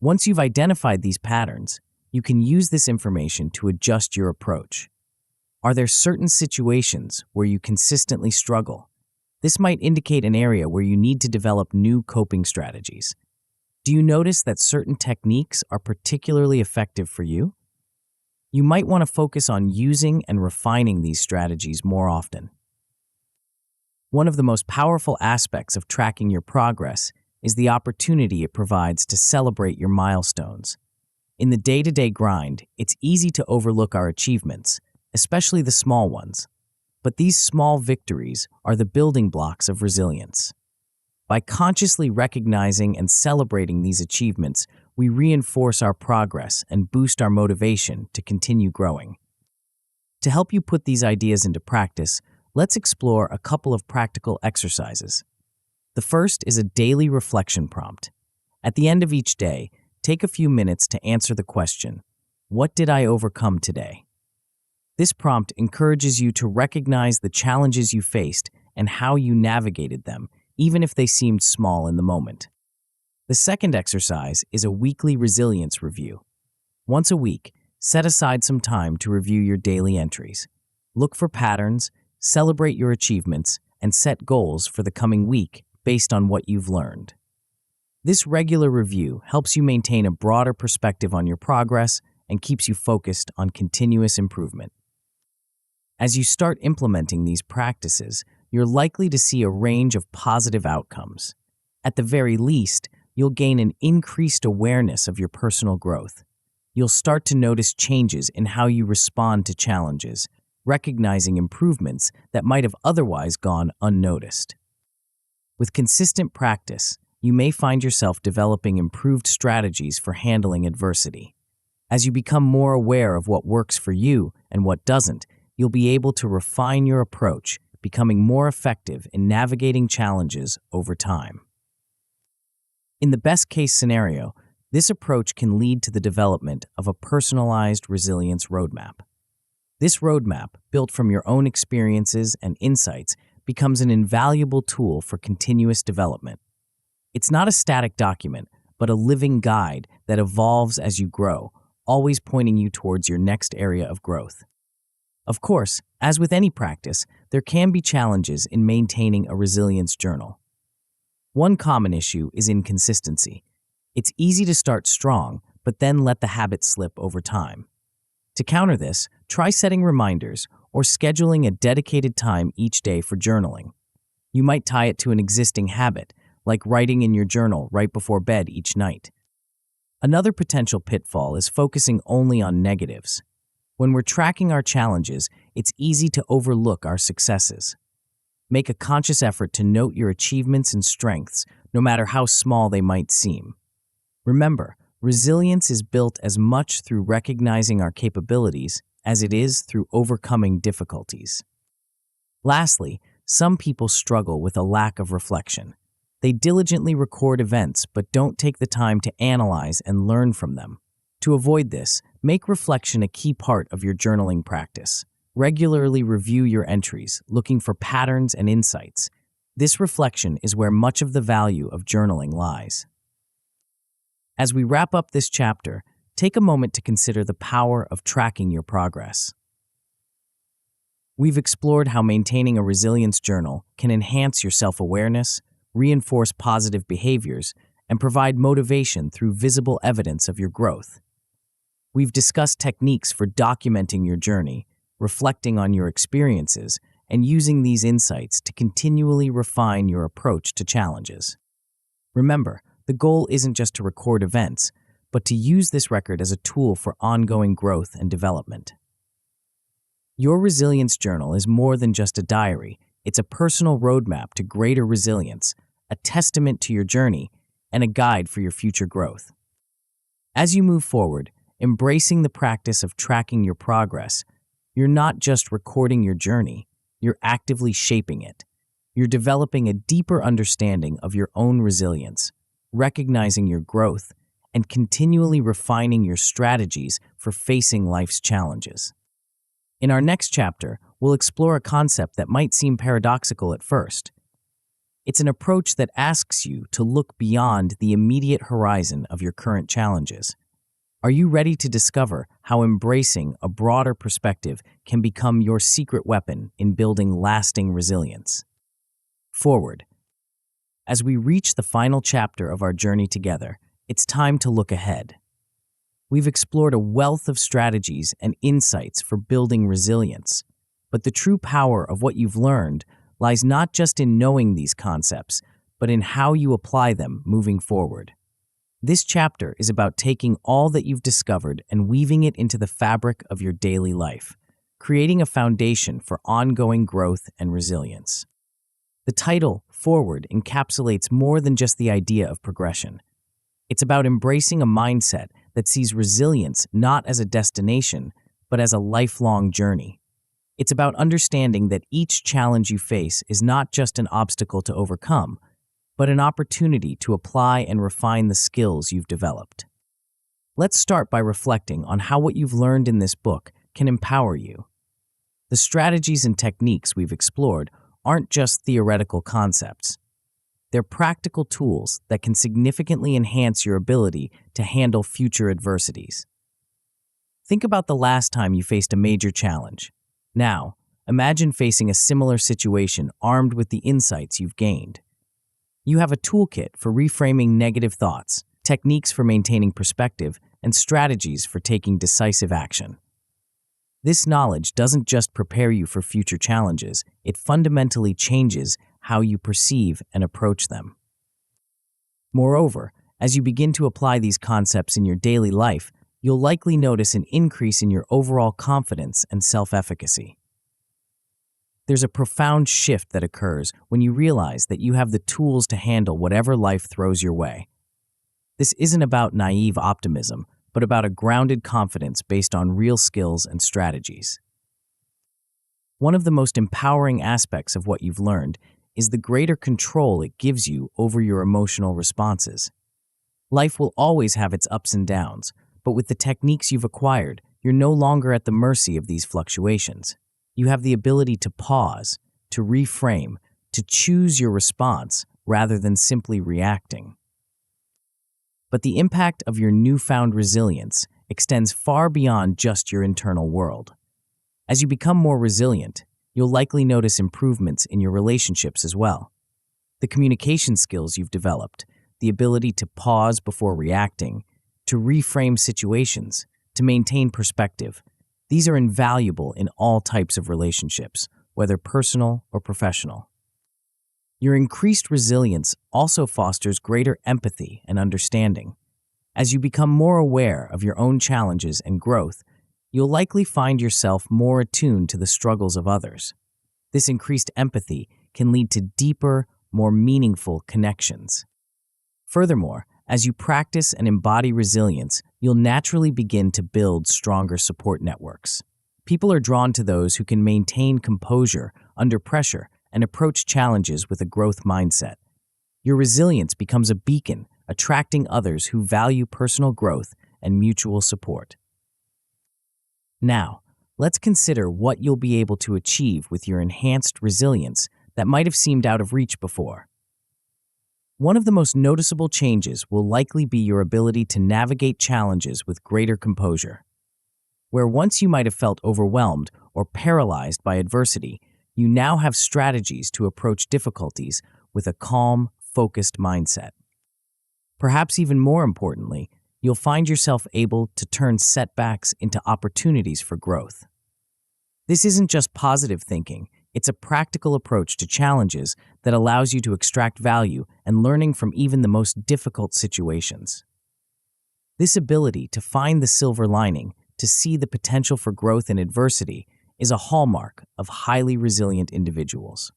Once you've identified these patterns, you can use this information to adjust your approach. Are there certain situations where you consistently struggle? This might indicate an area where you need to develop new coping strategies. Do you notice that certain techniques are particularly effective for you? You might want to focus on using and refining these strategies more often. One of the most powerful aspects of tracking your progress is the opportunity it provides to celebrate your milestones. In the day-to-day grind, it's easy to overlook our achievements, especially the small ones. But these small victories are the building blocks of resilience. By consciously recognizing and celebrating these achievements, we reinforce our progress and boost our motivation to continue growing. To help you put these ideas into practice, let's explore a couple of practical exercises. The first is a daily reflection prompt. At the end of each day, take a few minutes to answer the question, "What did I overcome today?" This prompt encourages you to recognize the challenges you faced and how you navigated them, even if they seemed small in the moment. The second exercise is a weekly resilience review. Once a week, set aside some time to review your daily entries. Look for patterns, celebrate your achievements, and set goals for the coming week based on what you've learned. This regular review helps you maintain a broader perspective on your progress and keeps you focused on continuous improvement. As you start implementing these practices, you're likely to see a range of positive outcomes. At the very least, you'll gain an increased awareness of your personal growth. You'll start to notice changes in how you respond to challenges, recognizing improvements that might have otherwise gone unnoticed. With consistent practice, you may find yourself developing improved strategies for handling adversity. As you become more aware of what works for you and what doesn't, you'll be able to refine your approach, becoming more effective in navigating challenges over time. In the best-case scenario, this approach can lead to the development of a personalized resilience roadmap. This roadmap, built from your own experiences and insights, becomes an invaluable tool for continuous development. It's not a static document, but a living guide that evolves as you grow, always pointing you towards your next area of growth. Of course, as with any practice, there can be challenges in maintaining a resilience journal. One common issue is inconsistency. It's easy to start strong, but then let the habit slip over time. To counter this, try setting reminders or scheduling a dedicated time each day for journaling. You might tie it to an existing habit, like writing in your journal right before bed each night. Another potential pitfall is focusing only on negatives. When we're tracking our challenges, it's easy to overlook our successes. Make a conscious effort to note your achievements and strengths, no matter how small they might seem. Remember, resilience is built as much through recognizing our capabilities as it is through overcoming difficulties. Lastly, some people struggle with a lack of reflection. They diligently record events but don't take the time to analyze and learn from them. To avoid this, make reflection a key part of your journaling practice. Regularly review your entries, looking for patterns and insights. This reflection is where much of the value of journaling lies. As we wrap up this chapter, take a moment to consider the power of tracking your progress. We've explored how maintaining a resilience journal can enhance your self-awareness, reinforce positive behaviors, and provide motivation through visible evidence of your growth. We've discussed techniques for documenting your journey, reflecting on your experiences, and using these insights to continually refine your approach to challenges. Remember, the goal isn't just to record events, but to use this record as a tool for ongoing growth and development. Your resilience journal is more than just a diary. It's a personal roadmap to greater resilience, a testament to your journey, and a guide for your future growth. As you move forward, embracing the practice of tracking your progress, You're not just recording your journey, you're actively shaping it. You're developing a deeper understanding of your own resilience, recognizing your growth, and continually refining your strategies for facing life's challenges. In our next chapter, we'll explore a concept that might seem paradoxical at first. It's an approach that asks you to look beyond the immediate horizon of your current challenges. Are you ready to discover how embracing a broader perspective can become your secret weapon in building lasting resilience? Forward. As we reach the final chapter of our journey together, it's time to look ahead. We've explored a wealth of strategies and insights for building resilience, but the true power of what you've learned lies not just in knowing these concepts, but in how you apply them moving forward. This chapter is about taking all that you've discovered and weaving it into the fabric of your daily life, creating a foundation for ongoing growth and resilience. The title, Forward, encapsulates more than just the idea of progression. It's about embracing a mindset that sees resilience not as a destination, but as a lifelong journey. It's about understanding that each challenge you face is not just an obstacle to overcome, but an opportunity to apply and refine the skills you've developed. Let's start by reflecting on how what you've learned in this book can empower you. The strategies and techniques we've explored aren't just theoretical concepts. They're practical tools that can significantly enhance your ability to handle future adversities. Think about the last time you faced a major challenge. Now, imagine facing a similar situation armed with the insights you've gained. You have a toolkit for reframing negative thoughts, techniques for maintaining perspective, and strategies for taking decisive action. This knowledge doesn't just prepare you for future challenges, it fundamentally changes how you perceive and approach them. Moreover, as you begin to apply these concepts in your daily life, you'll likely notice an increase in your overall confidence and self-efficacy. There's a profound shift that occurs when you realize that you have the tools to handle whatever life throws your way. This isn't about naive optimism, but about a grounded confidence based on real skills and strategies. One of the most empowering aspects of what you've learned is the greater control it gives you over your emotional responses. Life will always have its ups and downs, but with the techniques you've acquired, you're no longer at the mercy of these fluctuations. You have the ability to pause, to reframe, to choose your response rather than simply reacting. But the impact of your newfound resilience extends far beyond just your internal world. As you become more resilient, you'll likely notice improvements in your relationships as well. The communication skills you've developed, the ability to pause before reacting, to reframe situations, to maintain perspective, these are invaluable in all types of relationships, whether personal or professional. Your increased resilience also fosters greater empathy and understanding. As you become more aware of your own challenges and growth, you'll likely find yourself more attuned to the struggles of others. This increased empathy can lead to deeper, more meaningful connections. Furthermore, as you practice and embody resilience, you'll naturally begin to build stronger support networks. People are drawn to those who can maintain composure under pressure and approach challenges with a growth mindset. Your resilience becomes a beacon, attracting others who value personal growth and mutual support. Now, let's consider what you'll be able to achieve with your enhanced resilience that might have seemed out of reach before. One of the most noticeable changes will likely be your ability to navigate challenges with greater composure. Where once you might have felt overwhelmed or paralyzed by adversity, you now have strategies to approach difficulties with a calm, focused mindset. Perhaps even more importantly, you'll find yourself able to turn setbacks into opportunities for growth. This isn't just positive thinking, it's a practical approach to challenges that allows you to extract value and learning from even the most difficult situations. This ability to find the silver lining, to see the potential for growth in adversity, is a hallmark of highly resilient individuals.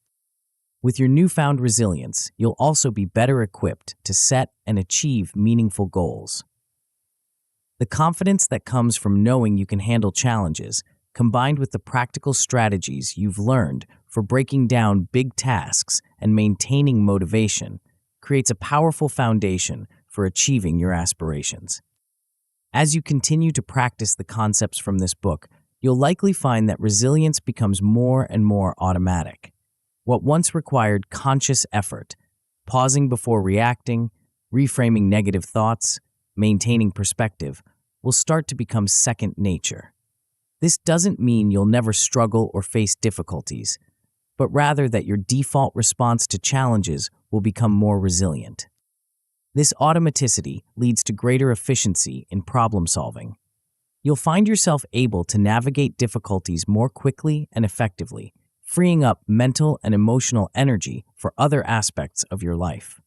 With your newfound resilience, you'll also be better equipped to set and achieve meaningful goals. The confidence that comes from knowing you can handle challenges, combined with the practical strategies you've learned for breaking down big tasks and maintaining motivation, creates a powerful foundation for achieving your aspirations. As you continue to practice the concepts from this book, you'll likely find that resilience becomes more and more automatic. What once required conscious effort, pausing before reacting, reframing negative thoughts, maintaining perspective, will start to become second nature. This doesn't mean you'll never struggle or face difficulties, but rather that your default response to challenges will become more resilient. This automaticity leads to greater efficiency in problem solving. You'll find yourself able to navigate difficulties more quickly and effectively, freeing up mental and emotional energy for other aspects of your life.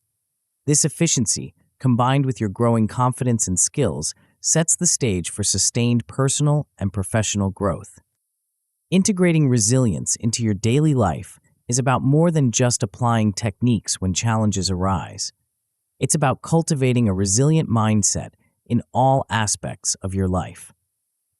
This efficiency, combined with your growing confidence and skills, sets the stage for sustained personal and professional growth. Integrating resilience into your daily life is about more than just applying techniques when challenges arise. It's about cultivating a resilient mindset in all aspects of your life.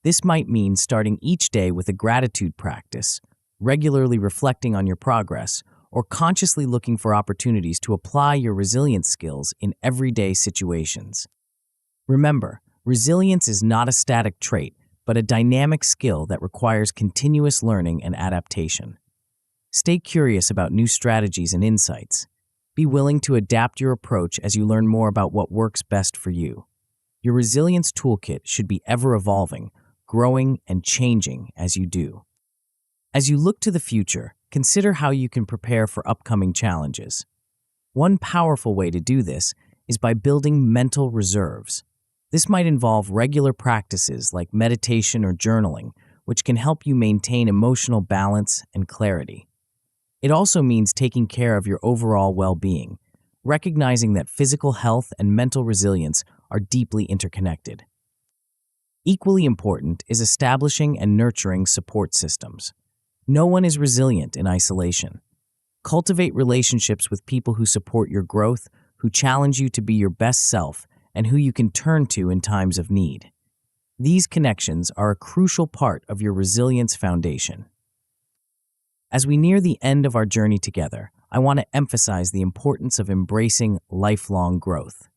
This might mean starting each day with a gratitude practice, regularly reflecting on your progress, or consciously looking for opportunities to apply your resilience skills in everyday situations. Remember, resilience is not a static trait, but a dynamic skill that requires continuous learning and adaptation. Stay curious about new strategies and insights. Be willing to adapt your approach as you learn more about what works best for you. Your resilience toolkit should be ever evolving, growing, and changing as you do. As you look to the future, consider how you can prepare for upcoming challenges. One powerful way to do this is by building mental reserves. This might involve regular practices like meditation or journaling, which can help you maintain emotional balance and clarity. It also means taking care of your overall well-being, recognizing that physical health and mental resilience are deeply interconnected. Equally important is establishing and nurturing support systems. No one is resilient in isolation. Cultivate relationships with people who support your growth, who challenge you to be your best self, and who you can turn to in times of need. These connections are a crucial part of your resilience foundation. As we near the end of our journey together, I want to emphasize the importance of embracing lifelong growth.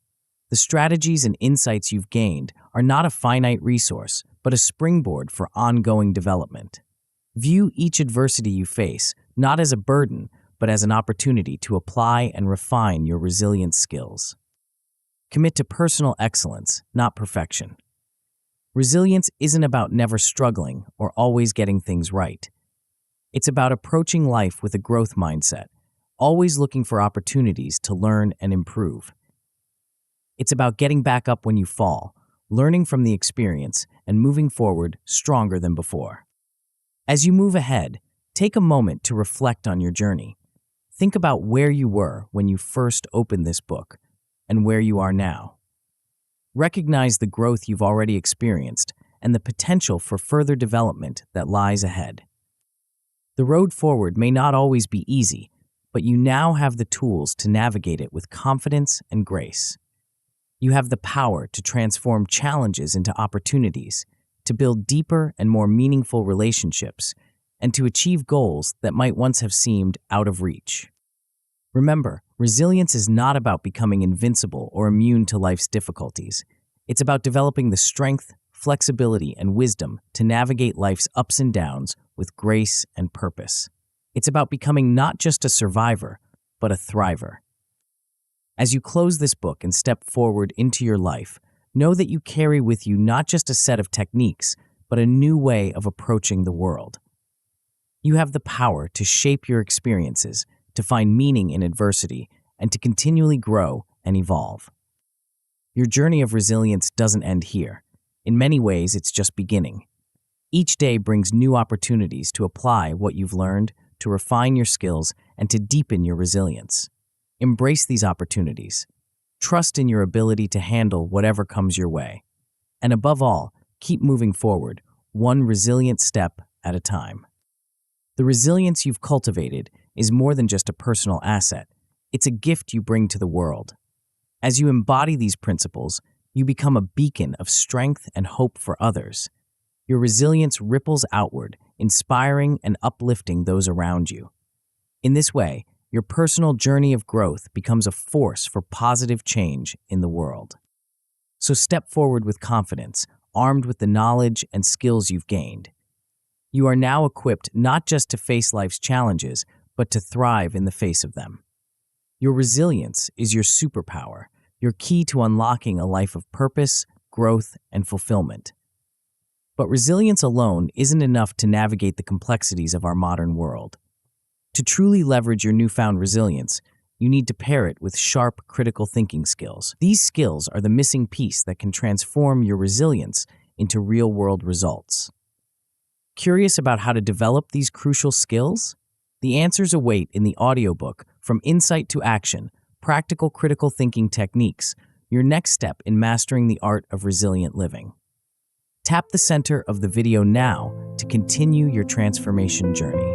The strategies and insights you've gained are not a finite resource, but a springboard for ongoing development. View each adversity you face not as a burden, but as an opportunity to apply and refine your resilience skills. Commit to personal excellence, not perfection. Resilience isn't about never struggling or always getting things right. It's about approaching life with a growth mindset, always looking for opportunities to learn and improve. It's about getting back up when you fall, learning from the experience, and moving forward stronger than before. As you move ahead, take a moment to reflect on your journey. Think about where you were when you first opened this book and where you are now. Recognize the growth you've already experienced and the potential for further development that lies ahead. The road forward may not always be easy, but you now have the tools to navigate it with confidence and grace. You have the power to transform challenges into opportunities, to build deeper and more meaningful relationships, and to achieve goals that might once have seemed out of reach. Remember, resilience is not about becoming invincible or immune to life's difficulties. It's about developing the strength, flexibility, and wisdom to navigate life's ups and downs with grace and purpose. It's about becoming not just a survivor, but a thriver. As you close this book and step forward into your life, know that you carry with you not just a set of techniques, but a new way of approaching the world. You have the power to shape your experiences, to find meaning in adversity, and to continually grow and evolve. Your journey of resilience doesn't end here. In many ways, it's just beginning. Each day brings new opportunities to apply what you've learned, to refine your skills, and to deepen your resilience. Embrace these opportunities. Trust in your ability to handle whatever comes your way. And above all, keep moving forward, one resilient step at a time. The resilience you've cultivated is more than just a personal asset. It's a gift you bring to the world. As you embody these principles, you become a beacon of strength and hope for others. Your resilience ripples outward, inspiring and uplifting those around you. In this way, your personal journey of growth becomes a force for positive change in the world. So step forward with confidence, armed with the knowledge and skills you've gained. You are now equipped not just to face life's challenges, but to thrive in the face of them. Your resilience is your superpower, your key to unlocking a life of purpose, growth, and fulfillment. But resilience alone isn't enough to navigate the complexities of our modern world. To truly leverage your newfound resilience, you need to pair it with sharp, critical thinking skills. These skills are the missing piece that can transform your resilience into real-world results. Curious about how to develop these crucial skills? The answers await in the audiobook, From Insight to Action, Practical Critical Thinking Techniques, your next step in mastering the art of resilient living. Tap the center of the video now to continue your transformation journey.